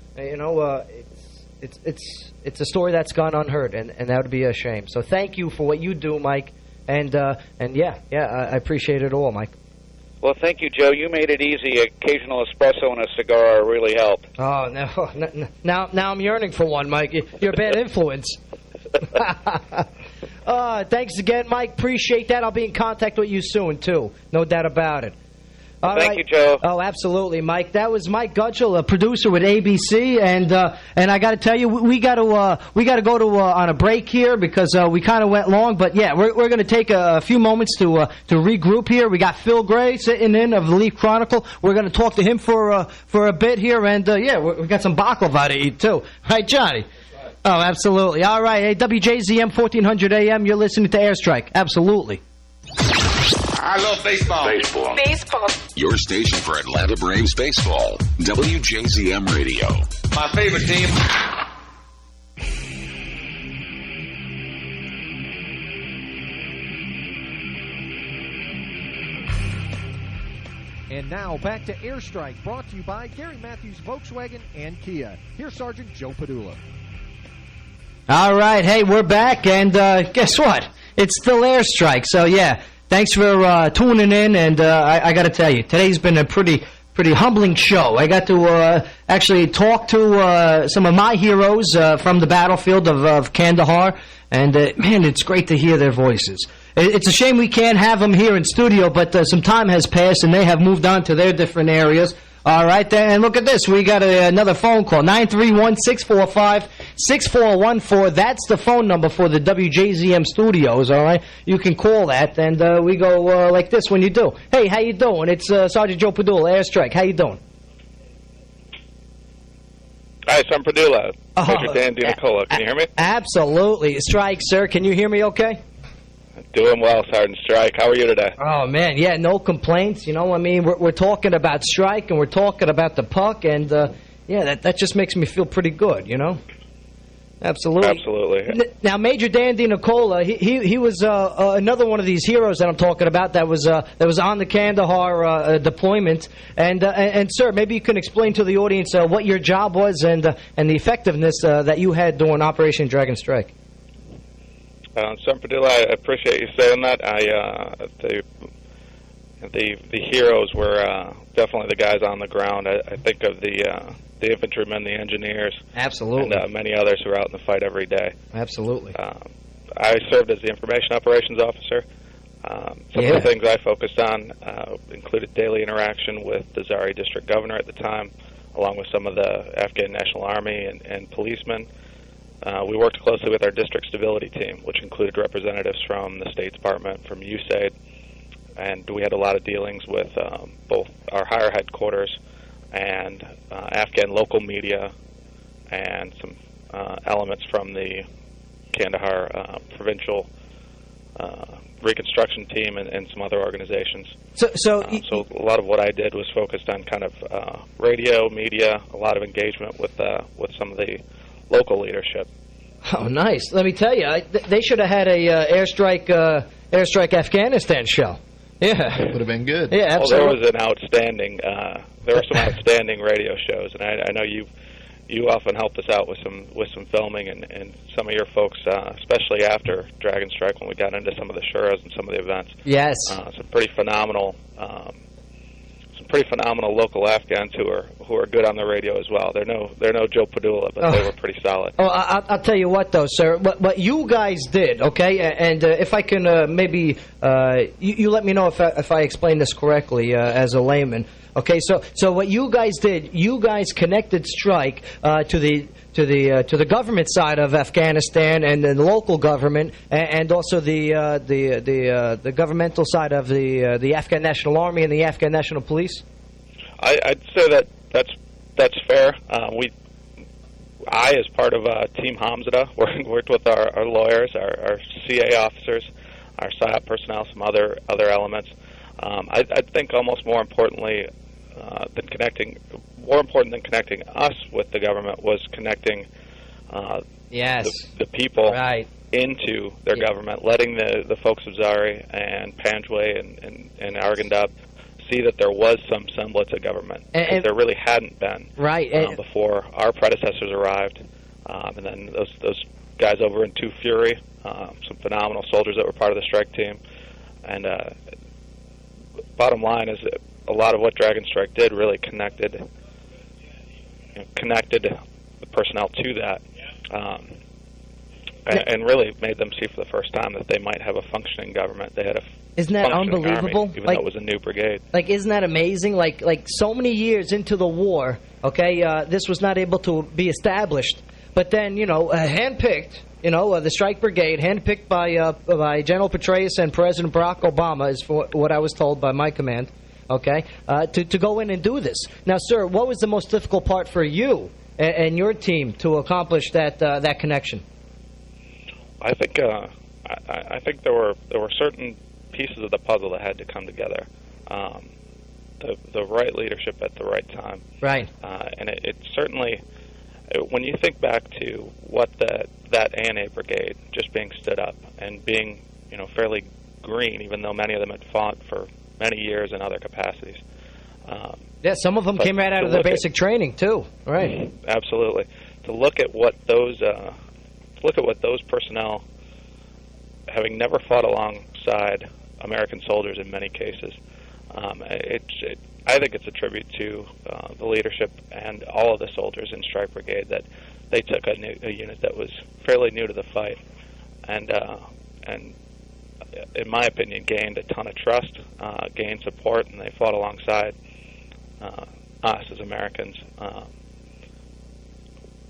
story that's gone unheard, and that would be a shame. So thank you for what you do, Mike. And I appreciate it all, Mike. Well, thank you, Joe. You made it easy. Occasional espresso and a cigar really helped. Oh, no. Now I'm yearning for one, Mike. You're a bad influence. Thanks again, Mike. Appreciate that. I'll be in contact with you soon, too. No doubt about it. Thank you, Joe. Oh, absolutely, Mike. That was Mike Guttman, a producer with ABC, and I got to tell you, we got to go to on a break here because we kind of went long. But yeah, we're going to take a few moments to regroup here. We got Phil Gray sitting in of the Leaf Chronicle. We're going to talk to him for a bit here, and yeah, we got some baklava to eat too. Right, Johnny? Oh, absolutely. All right, hey, WJZM 1400 AM. You're listening to Airstrike. Absolutely. I love baseball. Baseball. Your station for Atlanta Braves baseball. WJZM Radio. My favorite team. And now back to Airstrike, brought to you by Gary Matthews Volkswagen and Kia. Here's Sergeant Joe Padula. All right, hey, we're back, and guess what? It's still Airstrike, so yeah. Thanks for tuning in, and I got to tell you, today's been a pretty humbling show. I got to actually talk to some of my heroes from the battlefield of Kandahar, and man, it's great to hear their voices. It's a shame we can't have them here in studio, but some time has passed, and they have moved on to their different areas. All right, and look at this. We got another phone call, 931-645-6414. That's the phone number for the WJZM Studios, all right? You can call that, and we go like this when you do. Hey, how you doing? It's Sergeant Joe Padula, Airstrike. How you doing? Hi, I'm Padula. Major Dan DiNicola. Can you hear me? Absolutely. Strike, sir. Can you hear me okay? Doing well, Sergeant Strike. How are you today? Oh, man, yeah, no complaints. You know, I mean, we're talking about Strike, and we're talking about the puck, and, yeah, that just makes me feel pretty good, you know? Absolutely. Absolutely. Now, Major Dan DiNicola, he was another one of these heroes that I'm talking about that was on the Kandahar deployment. And, sir, maybe you can explain to the audience what your job was and the effectiveness that you had during Operation Dragon Strike. Sergeant Padula, I appreciate you saying that. The heroes were definitely the guys on the ground. I think of the infantrymen, the engineers, absolutely, and many others who are out in the fight every day. Absolutely. I served as the information operations officer. Some of the things I focused on included daily interaction with the Zari district governor at the time, along with some of the Afghan National Army and policemen. We worked closely with our district stability team, which included representatives from the State Department, from USAID, and we had a lot of dealings with both our higher headquarters and Afghan local media and some elements from the Kandahar provincial reconstruction team and some other organizations. So a lot of what I did was focused on kind of radio, media, a lot of engagement with some of the local leadership. Oh, nice. Let me tell you, they should have had a Airstrike Afghanistan show. Yeah. It would have been good. Yeah, absolutely. Well, there was an outstanding, there were some outstanding radio shows, and I know you often helped us out with some filming, and some of your folks, especially after Dragon Strike, when we got into some of the shuras and some of the events. Yes. Some pretty phenomenal local Afghans who are good on the radio as well. They're no Joe Padula, but they were pretty solid. Oh, I'll tell you what, though, sir. What you guys did, okay, and if I can maybe you let me know if I explain this correctly as a layman. Okay, so what you guys did, you guys connected Strike to the government side of Afghanistan and the local government, and also the governmental side of the Afghan National Army and the Afghan National Police. I'd say that's fair. I, as part of Team Hamzada, worked with our lawyers, our CA officers, our PSYOP personnel, some other elements. I think almost more important than connecting us with the government was connecting the people into their government, letting the folks of Zari and Panjway and Arghandab see that there was some semblance of government, because there really hadn't been before our predecessors arrived. And then those guys over in 2 Fury, some phenomenal soldiers that were part of the strike team. And bottom line is that a lot of what Dragon Strike did really connected the personnel to that, and really made them see for the first time that they might have a functioning government. They had Isn't that functioning unbelievable? Army, even though it was a new brigade. Like, isn't that amazing? Like so many years into the war, okay, this was not able to be established. But then, handpicked, the Strike Brigade, handpicked by General Petraeus and President Barack Obama, is for what I was told by my command, okay, to go in and do this. Now, sir, what was the most difficult part for you and your team to accomplish that connection? I think there were certain pieces of the puzzle that had to come together. The right leadership at the right time. Right. And it certainly, when you think back to what that A&A brigade just being stood up and being, fairly green, even though many of them had fought for many years in other capacities. Yeah, some of them came right out of their basic training too. Right. Absolutely. To look at what those personnel, having never fought alongside American soldiers in many cases, I think it's a tribute to the leadership and all of the soldiers in Strike Brigade that they took a unit that was fairly new to the fight, and in my opinion, gained a ton of trust, gained support, and they fought alongside us as Americans.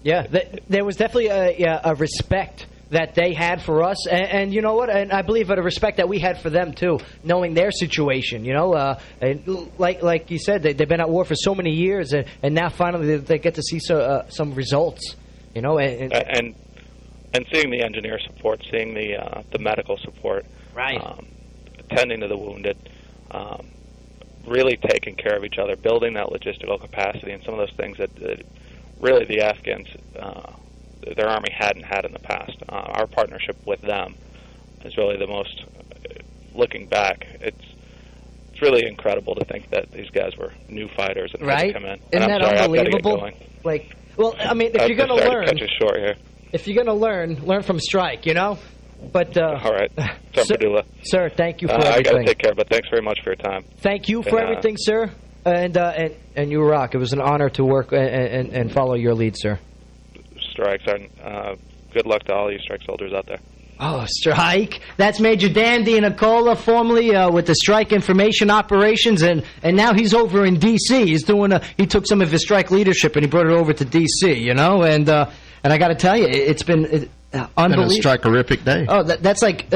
There was definitely a respect that they had for us, and you know what? And I believe a respect that we had for them too, knowing their situation. And like you said, they've been at war for so many years, and now finally they get to see some results. And seeing the engineer support, seeing the medical support, right, attending to the wounded, really taking care of each other, building that logistical capacity, and some of those things that really the Afghans. Their Army hadn't had in the past. Our partnership with them is really the most, looking back, it's really incredible to think that these guys were new fighters and had to come in. Isn't that unbelievable? If you're going to learn, catch us short here. If you're going to learn from Strike, But all right, Padula. Sir, thank you for everything. I got to take care, but thanks very much for your time. Thank you for everything, sir. And you rock. It was an honor to work and follow your lead, sir. Strikes, and good luck to all you Strike soldiers out there. Oh, Strike. That's Major Dan Dianacola, formerly with the Strike Information Operations, and now he's over in D.C. He's doing he took some of his Strike leadership and he brought it over to D.C., and I got to tell you, it's been unbelievable. Been a strike-horrific day. Oh, that's like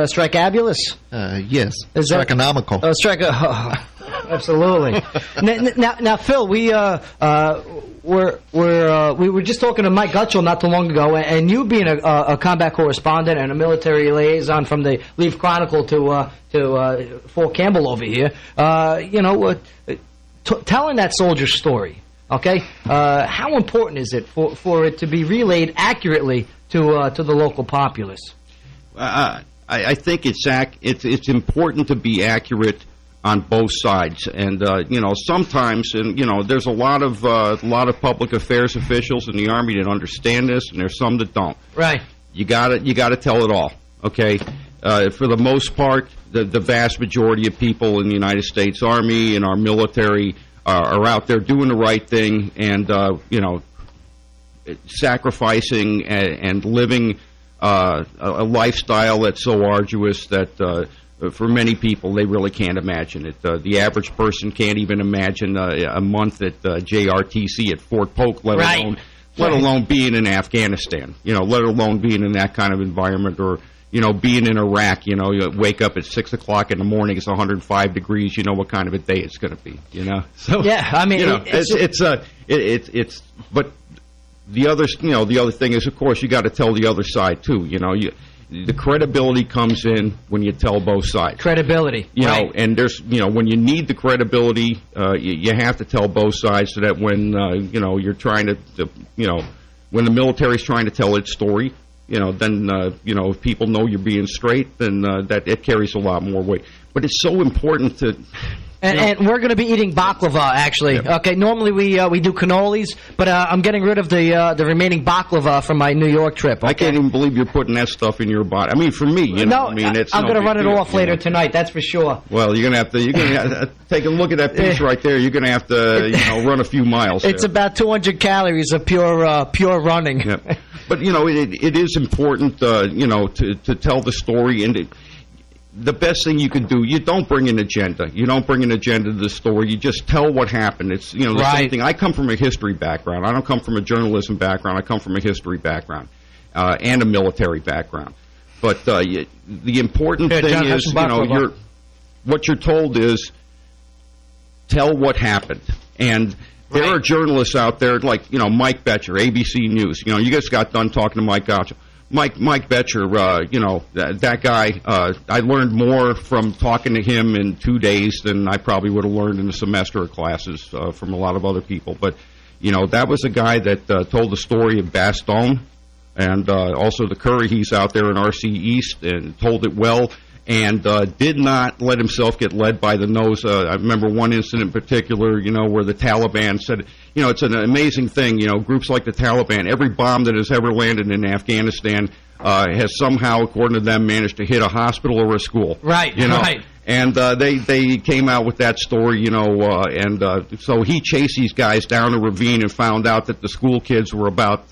strike-abulous? Yes. Strike-economical. Oh, absolutely. Now, Phil, we were just talking to Mike Guttman not too long ago, and you being a combat correspondent and a military liaison from the Leaf Chronicle to Fort Campbell over here, telling that soldier's story. Okay, how important is it for it to be relayed accurately to the local populace? I think it's important to be accurate on both sides, and sometimes, and there's a lot of public affairs officials in the Army that understand this, and there's some that don't. Right. You got to tell it all. Okay. For the most part, the vast majority of people in the United States Army and our military are out there doing the right thing and sacrificing and living a lifestyle that's so arduous that for many people they really can't imagine it. The average person can't even imagine a month at JRTC at Fort Polk, let alone being in Afghanistan. Let alone being in that kind of environment, or being in Iraq. You wake up at 6 o'clock in the morning, it's 105 degrees. You know what kind of a day it's going to be. So yeah, I mean, it's but the other thing is, of course, you got to tell the other side too. The credibility comes in when you tell both sides. Credibility, right. And there's, when you need the credibility, you have to tell both sides, so that when, you're trying to when the military's trying to tell its story, then, if people know you're being straight, then that it carries a lot more weight. But it's so important And we're going to be eating baklava, actually. Yep. Okay, normally we do cannolis, but I'm getting rid of the remaining baklava from my New York trip. Okay? I can't even believe you're putting that stuff in your body. I mean, for me, you know. No, I'm going to run it off later tonight. That's for sure. Well, you're going to have to take a look at that piece right there. You're going to have to run a few miles. It's about 200 calories of pure running. Yep. But it is important, to tell the story and. The best thing you can do, you don't bring an agenda. You don't bring an agenda to the story. You just tell what happened. It's the same thing. I come from a history background. I don't come from a journalism background. I come from a history background and a military background. But the important thing John, is, what you're told is tell what happened. And there are journalists out there like Mike Betcher, ABC News. You guys got done talking to Mike Guttman. Mike Betcher, that guy, I learned more from talking to him in 2 days than I probably would have learned in a semester of classes from a lot of other people. But, that was a guy that told the story of Bastin and also the Curry. He's out there in RC East and told it well and did not let himself get led by the nose. I remember one incident in particular, where the Taliban said, it's an amazing thing, groups like the Taliban, every bomb that has ever landed in Afghanistan has somehow, according to them, managed to hit a hospital or a school. Right, right. And they came out with that story, so he chased these guys down a ravine and found out that the school kids were about,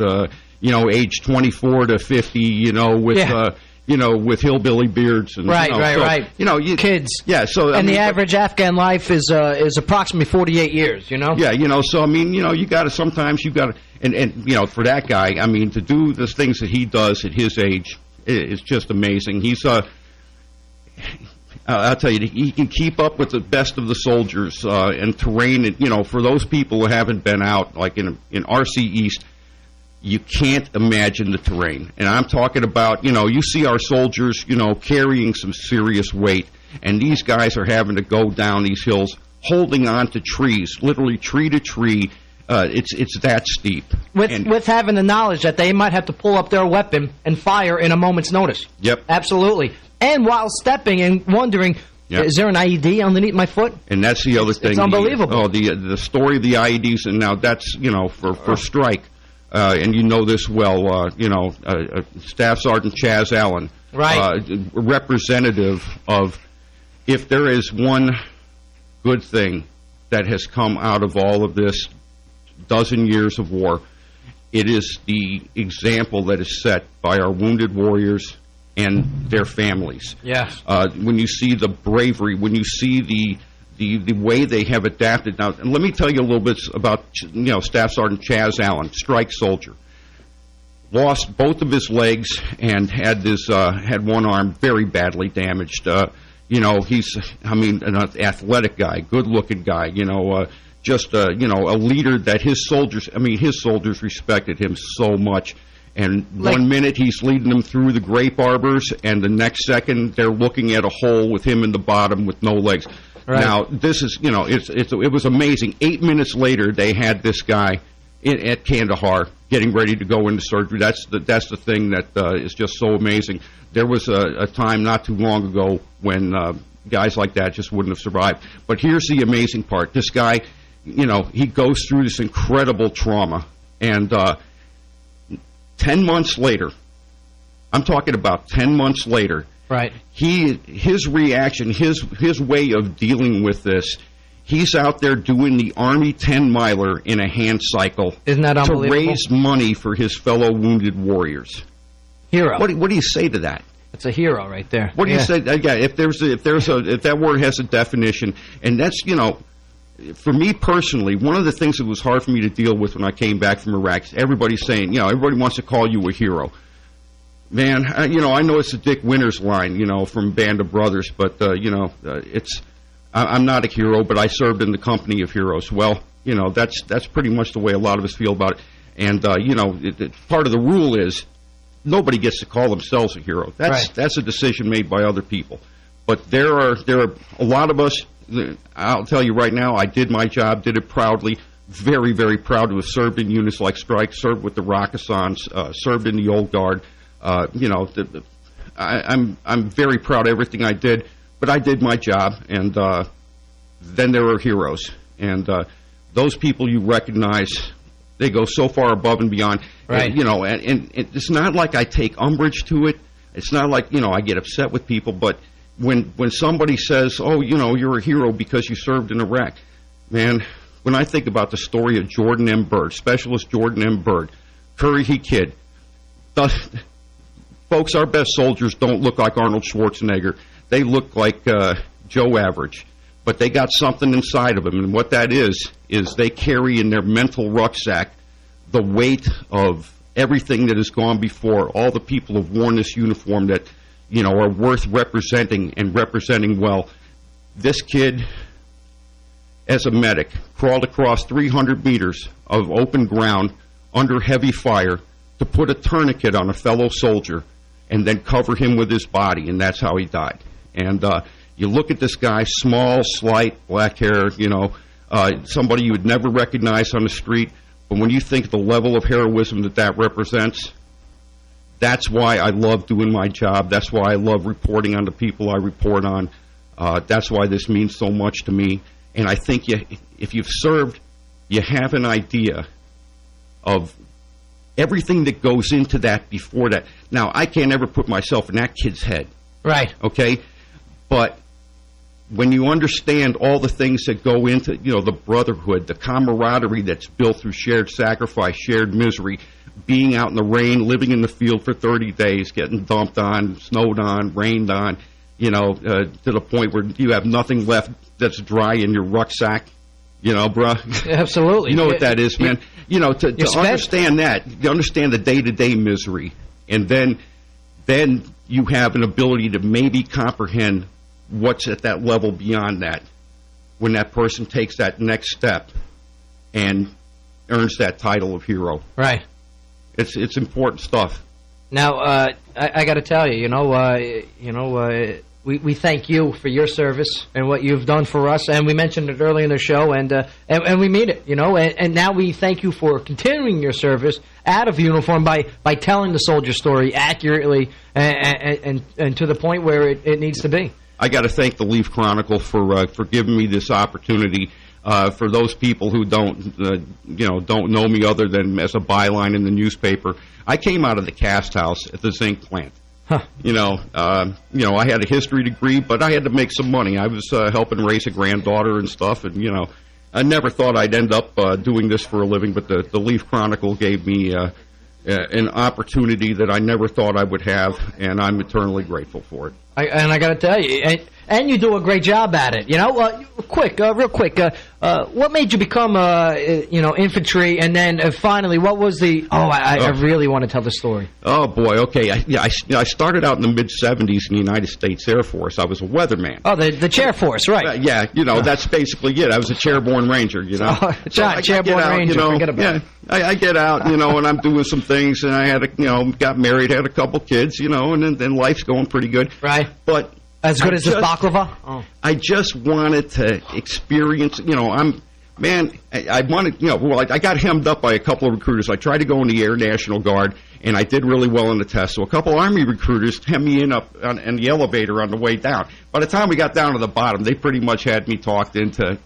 age 24 to 50, with hillbilly beards and right. Kids. Yeah. So the average Afghan life is approximately 48 years. Yeah. So I mean, you got to sometimes you got to, and for that guy, I mean, to do the things that he does at his age is just amazing. He's I'll tell you, he can keep up with the best of the soldiers and terrain. And for those people who haven't been out, like in RC East. You can't imagine the terrain. And I'm talking about, you see our soldiers, carrying some serious weight, and these guys are having to go down these hills holding on to trees, literally tree to tree. It's that steep. With having the knowledge that they might have to pull up their weapon and fire in a moment's notice. Yep. Absolutely. And while stepping and wondering, is there an IED underneath my foot? And that's the other thing. It's unbelievable. The story of the IEDs, and now that's, for Strike. And this well, Staff Sergeant Chaz Allen, representative of, if there is one good thing that has come out of all of this dozen years of war, it is the example that is set by our wounded warriors and their families. Yes. When you see the bravery, when you see the way they have adapted now, and let me tell you a little bit about Staff Sergeant Chaz Allen, strike soldier, lost both of his legs and had one arm very badly damaged. He's an athletic guy, good looking guy. Just a leader that his soldiers respected him so much. And one minute he's leading them through the grape arbors, and the next second they're looking at a hole with him in the bottom with no legs. Right. Now, this is, it was amazing. 8 minutes later, they had this guy at Kandahar getting ready to go into surgery. That's the thing that is just so amazing. There was a time not too long ago when guys like that just wouldn't have survived. But here's the amazing part. This guy, he goes through this incredible trauma, and 10 months later, I'm talking about 10 months later, right. His reaction, his way of dealing with this, he's out there doing the Army 10-miler in a hand cycle. Isn't that unbelievable? To raise money for his fellow wounded warriors. Hero. What do you say to that? That's a hero right there. What do you say? If that word has a definition, and that's for me personally, one of the things that was hard for me to deal with when I came back from Iraq is everybody's saying, everybody wants to call you a hero. Man, I know it's the Dick Winters line, from Band of Brothers, but, I'm not a hero, but I served in the company of heroes. Well, that's pretty much the way a lot of us feel about it. And, part of the rule is nobody gets to call themselves a hero. That's a decision made by other people. But there are a lot of us, I'll tell you right now, I did my job, did it proudly. Very, very proud to have served in units like Strike, served with the Rakisans, served in the Old Guard. I'm very proud of everything I did, but I did my job, and then there are heroes. And those people you recognize, they go so far above and beyond. Right. And, and it's not like I take umbrage to it. It's not like, I get upset with people. But when somebody says, oh, you're a hero because you served in Iraq, man, when I think about the story of Jordan M. Byrd, Specialist Jordan M. Byrd, Currahee Kid, folks, our best soldiers don't look like Arnold Schwarzenegger. They look like Joe Average. But they got something inside of them, and what that is they carry in their mental rucksack the weight of everything that has gone before, all the people who've worn this uniform that, are worth representing and representing well. This kid, as a medic, crawled across 300 meters of open ground under heavy fire to put a tourniquet on a fellow soldier and then cover him with his body, and that's how he died. And you look at this guy, small, slight, black hair, somebody you would never recognize on the street, but when you think of the level of heroism that represents, that's why I love doing my job. That's why I love reporting on the people I report on. That's why this means so much to me. And I think if you've served, you have an idea of everything that goes into that before that. Now, I can't ever put myself in that kid's head. Right. Okay? But when you understand all the things that go into, the brotherhood, the camaraderie that's built through shared sacrifice, shared misery, being out in the rain, living in the field for 30 days, getting dumped on, snowed on, rained on, to the point where you have nothing left that's dry in your rucksack, bruh. Absolutely. You know what that is, man. To understand that, you understand the day-to-day misery, and then you have an ability to maybe comprehend what's at that level beyond that when that person takes that next step and earns that title of hero. Right. It's important stuff. Now, I got to tell you, we thank you for your service and what you've done for us, and we mentioned it earlier in the show, and we mean it, and now we thank you for continuing your service out of uniform by telling the soldier story accurately and to the point where it needs to be. I got to thank the Leaf Chronicle for giving me this opportunity. For those people who don't know me other than as a byline in the newspaper, I came out of the cast house at the zinc plant. Huh. I had a history degree, but I had to make some money. I was helping raise a granddaughter and stuff, and I never thought I'd end up doing this for a living. But the Leaf Chronicle gave me an opportunity that I never thought I would have, and I'm eternally grateful for it. I got to tell you, and you do a great job at it. Real quick, what made you become infantry, and then finally, what was the? I really want to tell the story. Oh boy, okay, I started out in the mid-'70s in the United States Air Force. I was a weatherman. Oh, the chair force, right? Yeah, that's basically it. I was a chairborne ranger, chairborne ranger. Forget about it. I get out, and I'm doing some things, and I had got married, had a couple kids, and then life's going pretty good. Right. But as good as this baklava? Oh. I just wanted to experience, I wanted, I got hemmed up by a couple of recruiters. I tried to go in the Air National Guard, and I did really well in the test. So a couple Army recruiters hemmed me in up in the elevator on the way down. By the time we got down to the bottom, they pretty much had me talked into,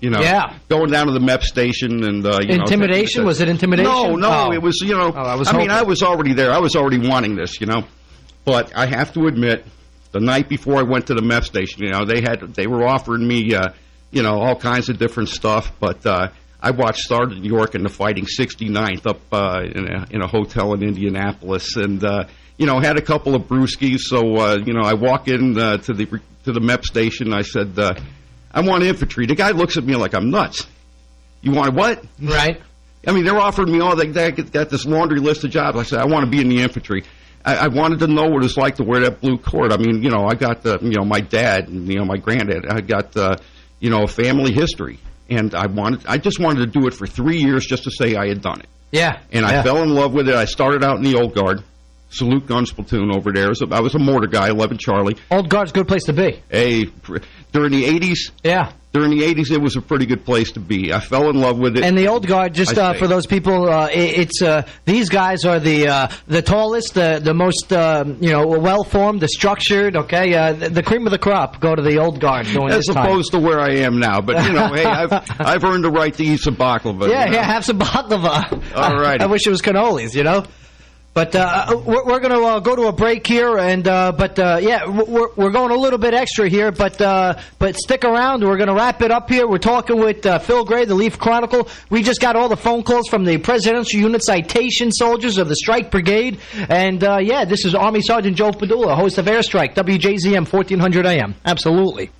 going down to the MEP station and, Intimidation? Was it intimidation? No, it was, I was already there. I was already wanting this, But I have to admit, the night before I went to the MEP station, they were offering me, all kinds of different stuff. But I watched Sergeant York and the Fighting 69th up in a hotel in Indianapolis, and had a couple of brewskis. So I walk in to the MEP station. I said, I want infantry. The guy looks at me like I'm nuts. You want what? Right. I mean, they're offering me all. They got this laundry list of jobs. I said, I want to be in the infantry. I wanted to know what it's like to wear that blue cord. I mean, I got my dad and my granddad. I got a family history, and I just wanted to do it for 3 years just to say I had done it. Yeah. And I fell in love with it. I started out in the Old Guard, Salute Guns Platoon over there. I was a mortar guy, 11 Charlie. Old Guard's a good place to be. Hey, during the 80s. Yeah. during the 80s, it was a pretty good place to be. I fell in love with it. And the Old Guard, just for those people, these guys are the tallest, the most well-formed, the structured. Okay, the cream of the crop go to the Old Guard during this time. As opposed to where I am now, but hey, I've earned the right to eat some baklava. Yeah, have some baklava. All right. I wish it was cannolis, But we're going to go to a break here, and we're going a little bit extra here, but stick around. We're going to wrap it up here. We're talking with Phil Gray, the Leaf Chronicle. We just got all the phone calls from the Presidential Unit Citation soldiers of the Strike Brigade, and this is Army Sergeant Joe Padula, host of Airstrike, WJZM 1400 AM. Absolutely.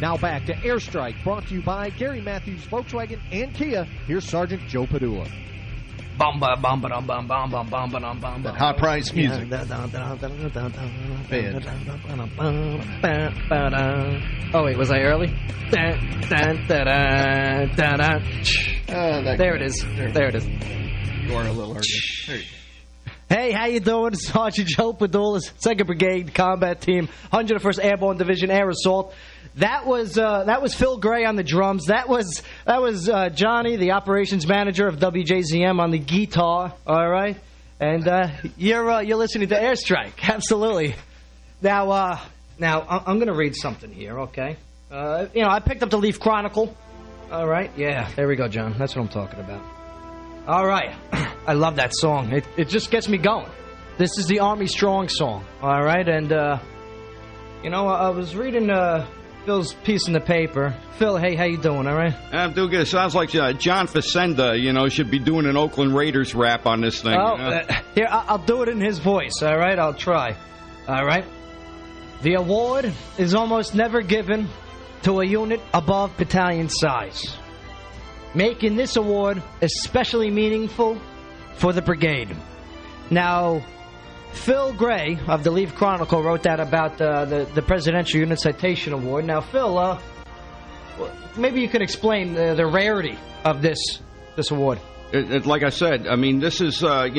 Now back to Airstrike, brought to you by Gary Matthews Volkswagen and Kia. Here's Sergeant Joe Padula. That high price music. Oh, wait, was I early? There it is. There it is. You are a little early. Hey, how you doing? Sergeant Joe Padula, 2nd Brigade Combat Team, 101st Airborne Division Air Assault. That was Phil Gray on the drums. That was Johnny, the operations manager of WJZM, on the guitar. All right, and you're listening to Airstrike. Absolutely. Now I'm going to read something here. Okay. I picked up the Leaf Chronicle. All right. Yeah. There we go, John. That's what I'm talking about. All right. I love that song. It just gets me going. This is the Army Strong song. All right, and I was reading Phil's piece in the paper. Phil, hey, how you doing, all right? I'm doing good. It sounds like John Facenda, should be doing an Oakland Raiders rap on this thing. Oh, here, I'll do it in his voice, all right? I'll try. All right? The award is almost never given to a unit above battalion size, making this award especially meaningful for the brigade. Now, Phil Gray of the Leaf Chronicle wrote that about the Presidential Unit Citation Award. Now, Phil, maybe you could explain the rarity of this award. Like I said, I mean, this is, first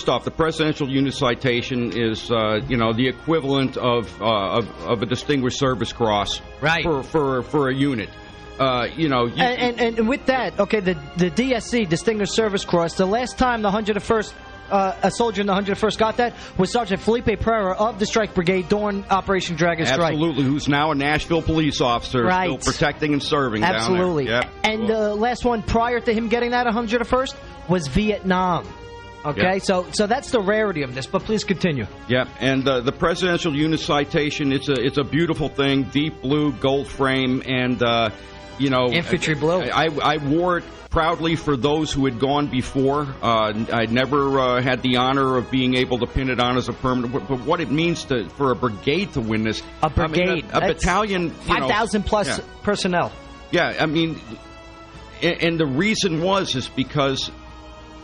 off, the Presidential Unit Citation is, the equivalent of a Distinguished Service Cross, right, for a unit. And with that, okay, the DSC, Distinguished Service Cross, the last time the 101st a soldier in the 101st got that was Sergeant Felipe Pereira of the Strike Brigade during Operation Dragon Strike. Absolutely, who's now a Nashville police officer, right, still protecting and serving absolutely down there. Yep. And the last one prior to him getting that 101st was Vietnam. Okay, yep. So that's the rarity of this, but please continue. Yeah, and the Presidential Unit Citation, it's a beautiful thing, deep blue, gold frame, and, infantry blue. I wore it proudly for those who had gone before. I never had the honor of being able to pin it on as a permanent, but what it means for a brigade to win this. A brigade. I mean, a battalion. 5,000 plus personnel. Yeah, I mean, and the reason is because,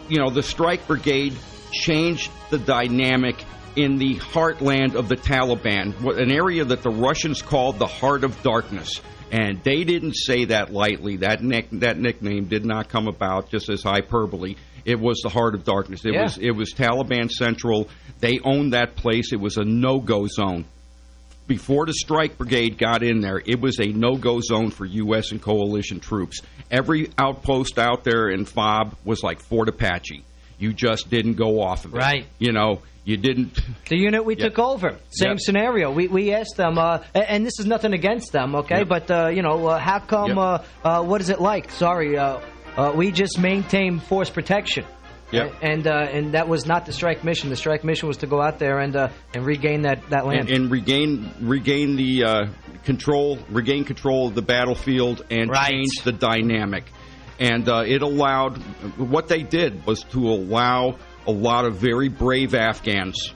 the Strike Brigade changed the dynamic in the heartland of the Taliban, an area that the Russians called the Heart of Darkness. And they didn't say that lightly. That nickname did not come about just as hyperbole. It was the Heart of Darkness. It was Taliban Central. They owned that place. It was a no-go zone. Before the Strike Brigade got in there, it was a no-go zone for U.S. and coalition troops. Every outpost out there in FOB was like Fort Apache. You just didn't go off of it. Right. You didn't. The unit we took over, same scenario. We asked them, and this is nothing against them, okay? But how come? What is it like? Sorry, we just maintain force protection. Yep. And that was not the strike mission. The strike mission was to go out there and regain that land and regain the regain control of the battlefield and change the dynamic. And it allowed, what they did was to allow a lot of very brave Afghans,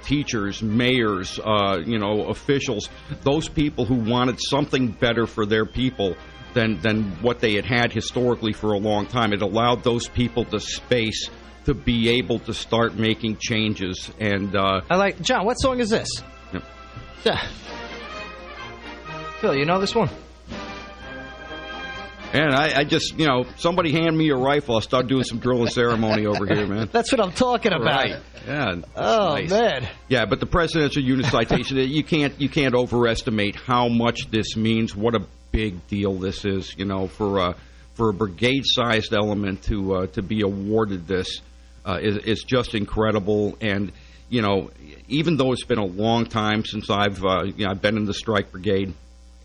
teachers, mayors, officials, those people who wanted something better for their people than what they had historically for a long time. It allowed those people the space to be able to start making changes. And John, what song is this? Yeah. Phil, you know this one? And I just, somebody hand me a rifle, I'll start doing some drill and ceremony over here, man. That's what I'm talking about. Right. Yeah. Oh, nice. man. Yeah, but the Presidential Unit Citation, you can't overestimate how much this means, what a big deal this is, for a brigade-sized element to be awarded this is just incredible. And, even though it's been a long time since I've been in the Strike Brigade,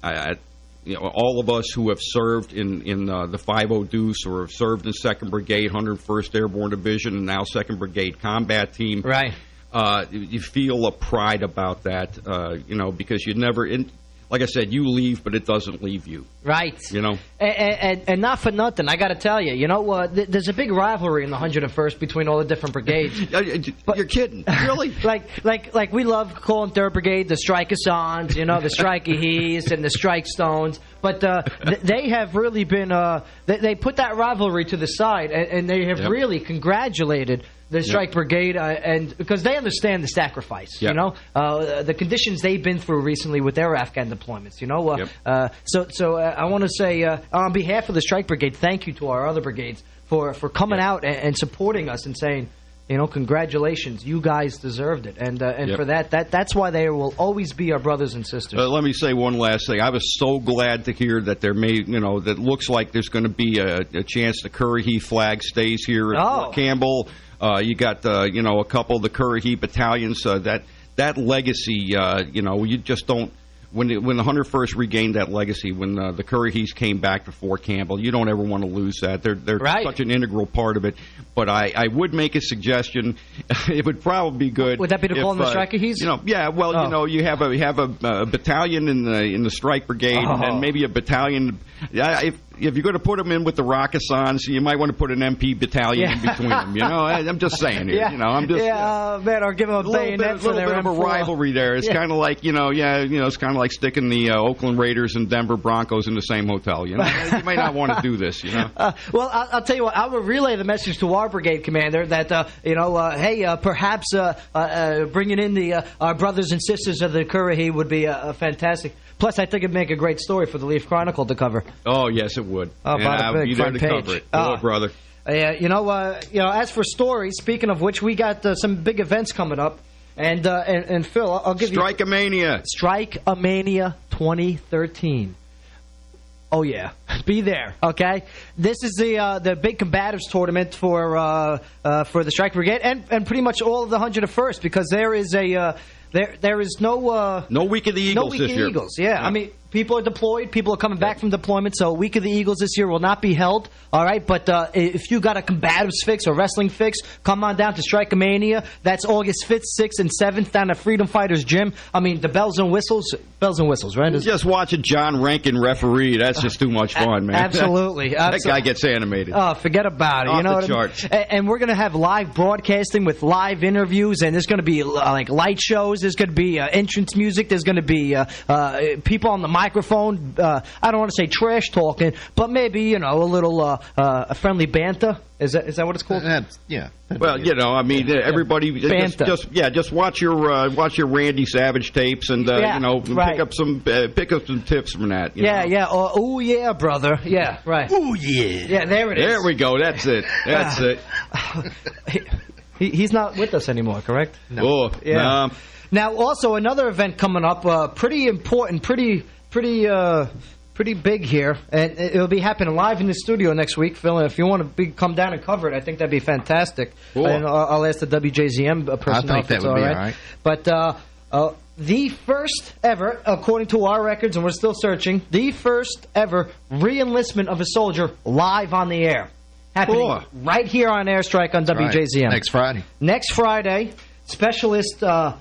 all of us who have served in the 50 Deuce or have served in 2nd Brigade, 101st Airborne Division, and now 2nd Brigade Combat Team, right? You feel a pride about that, because you never, like I said, you leave, but it doesn't leave you. Right. And not for nothing, I got to tell you, there's a big rivalry in the 101st between all the different brigades. You're kidding, really? like we love calling 3rd Brigade the Strike-a-sons, the Strike-a-hees and the Strike-stones. But they have really been, they put that rivalry to the side, and they have really congratulated the Strike Brigade, and because they understand the sacrifice, the conditions they've been through recently with their Afghan deployments, So I want to say, on behalf of the Strike Brigade, thank you to our other brigades for coming out and supporting us and saying, congratulations, you guys deserved it, and for that's why they will always be our brothers and sisters. Let me say one last thing. I was so glad to hear that there that looks like there's going to be a chance the Currahee flag stays here at Fort Campbell. You got a couple of the Currahee battalions. That legacy, you just don't. When the 101st regained that legacy, when the Currahees came back to Fort Campbell, you don't ever want to lose that. They're such an integral part of it. But I would make a suggestion. It would probably be good. Would that be to call them the Strike-a-hees? You have a battalion in the Strike Brigade, and maybe a battalion. If you're going to put them in with the Rockasans, you might want to put an MP battalion in between them. I'm just saying here. I'm just man, or give them a bayonet for their little bit of a rivalry there. It's kind of like it's kind of like sticking the Oakland Raiders and Denver Broncos in the same hotel. You might not want to do this. Well, I'll tell you what. I will relay the message to our brigade commander that perhaps bringing in our brothers and sisters of the Currahee would be fantastic. Plus, I think it'd make a great story for the Leaf Chronicle to cover. Oh, yes, it would. I'll be there to cover it. Hello, brother. As for stories, speaking of which, we got some big events coming up. And Phil, I'll give you... STRIKEaMania. STRIKEaMania 2013. Oh, yeah. Be there, okay? This is the big combatives tournament for the Strike Brigade and pretty much all of the 101st, because there is there is no Week of the Eagles this year. No Week of the Eagles, yeah. I mean, people are deployed. People are coming back from deployment, so Week of the Eagles this year will not be held, all right? But if you got a combatives fix or wrestling fix, come on down to STRIKEaMania. That's August 5th, 6th, and 7th down at Freedom Fighters Gym. I mean, the bells and whistles, right? Just watching John Rankin referee, that's just too much fun, man. Absolutely. That guy gets animated. Oh, forget about it. Off you know the charts. And we're going to have live broadcasting with live interviews, and there's going to be like light shows. There's going to be entrance music. There's going to be people on the microphone. I don't want to say trash talking, but maybe a little a friendly banter. Is that what it's called? Yeah. Well, everybody just watch your Randy Savage tapes and pick up some tips from that. Or oh yeah, brother. Yeah, right. Oh yeah. Yeah, there it is. There we go. That's it. That's it. He's not with us anymore, correct? No. Oh, yeah. Now, also another event coming up, pretty important, pretty big here, and it'll be happening live in the studio next week, Phil. And if you want to come down and cover it, I think that'd be fantastic. Cool. And I'll ask the WJZM personnel. I think that would be all right. But the first ever, according to our records, and we're still searching, the first ever re-enlistment of a soldier live on the air, happening right here on Airstrike on WJZM. Right. Next Friday, Specialist Lika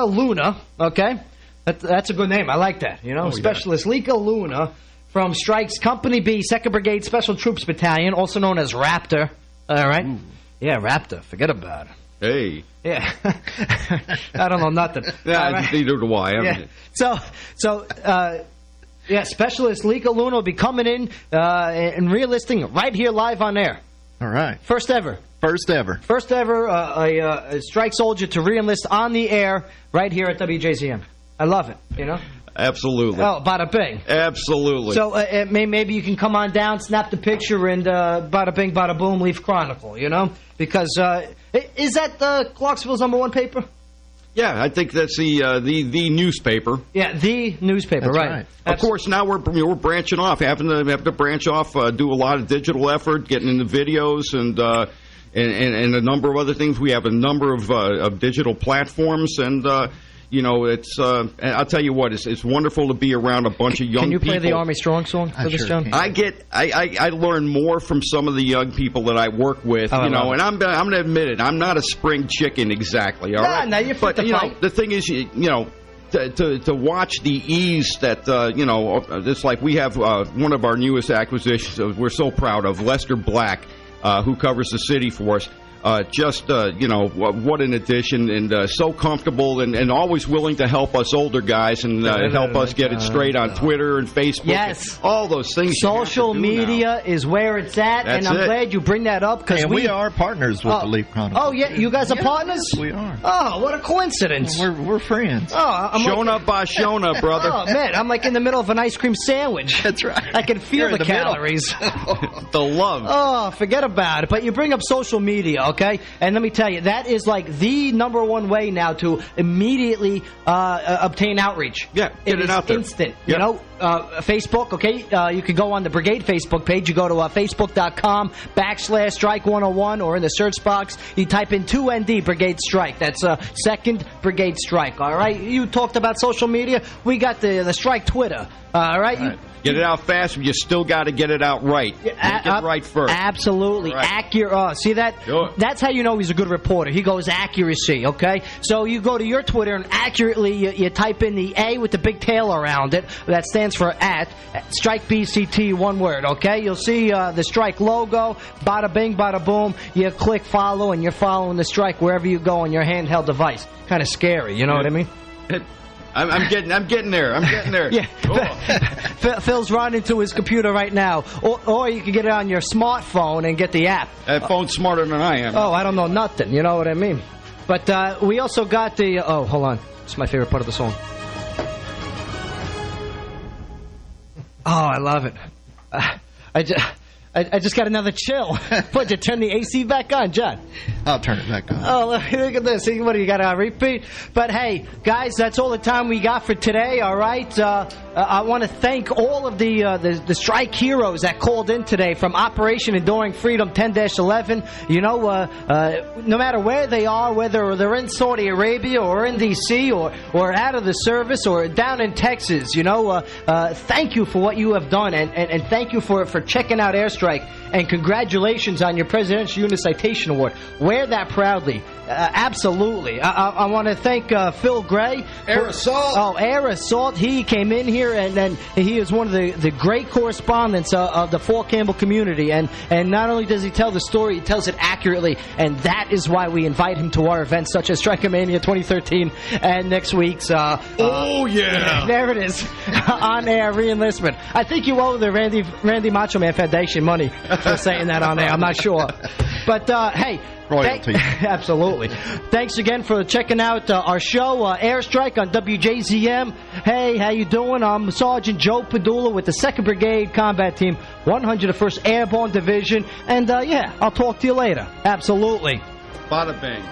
Luna, okay? That's a good name. I like that. Specialist Lika Luna from Strike's Company B, 2nd Brigade Special Troops Battalion, also known as Raptor. All right? Ooh. Yeah, Raptor. Forget about it. Hey. Yeah. I don't know nothing. Yeah, right? Neither do I. Specialist Lika Luna will be coming in and re-enlisting right here live on air. All right. First ever. A strike soldier to re-enlist on the air right here at WJZM. I love it, Absolutely. Oh, bada bing. Absolutely. So maybe you can come on down, snap the picture, and bada bing, bada boom, leave Chronicle, you know? Because is that Clarksville's #1 paper? Yeah, I think that's the newspaper. Yeah, the newspaper, right. Of course, now we're branching off, having to branch off, do a lot of digital effort, getting into videos and a number of other things. We have a number of digital platforms, and you know, it's. I'll tell you what, it's wonderful to be around a bunch of young people. Can you play people. the Army Strong song for this, John? I learn more from some of the young people that I work with, and I'm going to admit it, I'm not a spring chicken exactly. All right, no, you're fit to fight. The thing is, you know. To watch the ease that, it's like we have one of our newest acquisitions we're so proud of, Lester Black, who covers the city for us. What an addition, and so comfortable and always willing to help us older guys and help us get it straight on Twitter and Facebook. Yes. And all those things. Social media is where it's at, and I'm glad you bring that up because we are partners with the Leaf Chronicle. Oh, yeah, you guys are partners? We are. Oh, what a coincidence. We're friends. Oh, I'm Shona Bashona, brother. Oh, man, I'm like in the middle of an ice cream sandwich. That's right. I can feel the calories. The love. Oh, forget about it. But you bring up social media, okay? And let me tell you, that is like the #1 way now to immediately obtain outreach. Yeah, get it out there. Instant. Yeah. You know, Facebook, okay? You can go on the Brigade Facebook page. You go to facebook.com/Strike101, or in the search box, you type in 2ND Brigade Strike. That's 2nd Brigade Strike, all right? You talked about social media. We got the Strike Twitter, all right? Get it out fast, but you still got to get it out right. Get it right first. Absolutely. Right. Accurate. See that? Sure. That's how you know he's a good reporter. He goes accuracy, okay? So you go to your Twitter and accurately you type in the A with the big tail around it. That stands for Strike BCT, one word, okay? You'll see the Strike logo, bada bing, bada boom. You click follow, and you're following the Strike wherever you go on your handheld device. Kind of scary, you know what I mean? I'm getting there. I'm getting there. Yeah. Phil's running to his computer right now. Or you can get it on your smartphone and get the app. That phone's smarter than I am. Oh, I don't know nothing. You know what I mean? But we also got the... oh, hold on. It's my favorite part of the song. Oh, I love it. I just got another chill. What, you turn the AC back on, John? I'll turn it back on. Oh, look at this. See, what do you got on repeat? But, hey, guys, that's all the time we got for today, all right? I want to thank all of the strike heroes that called in today from Operation Enduring Freedom 10-11. You know, no matter where they are, whether they're in Saudi Arabia or in D.C. or out of the service or down in Texas, you know, thank you for what you have done, and thank you for checking out Airstrike. And congratulations on your Presidential Unit Citation Award. Wear that proudly. Absolutely. I want to thank Phil Gray. Air Assault. Air Assault. He came in here, and he is one of the great correspondents of the Fort Campbell community. And not only does he tell the story, he tells it accurately. And that is why we invite him to our events, such as STRIKEaMania 2013 and next week's... there it is. On-air re-enlistment. I think you owe the Randy Macho Man Foundation money for saying that on air. I'm not sure. But, hey... royalty. Absolutely. Thanks again for checking out our show, Airstrike on WJZM. Hey, how you doing? I'm Sergeant Joe Padula with the 2nd Brigade Combat Team, 101st Airborne Division. And, I'll talk to you later. Absolutely. Bada bing.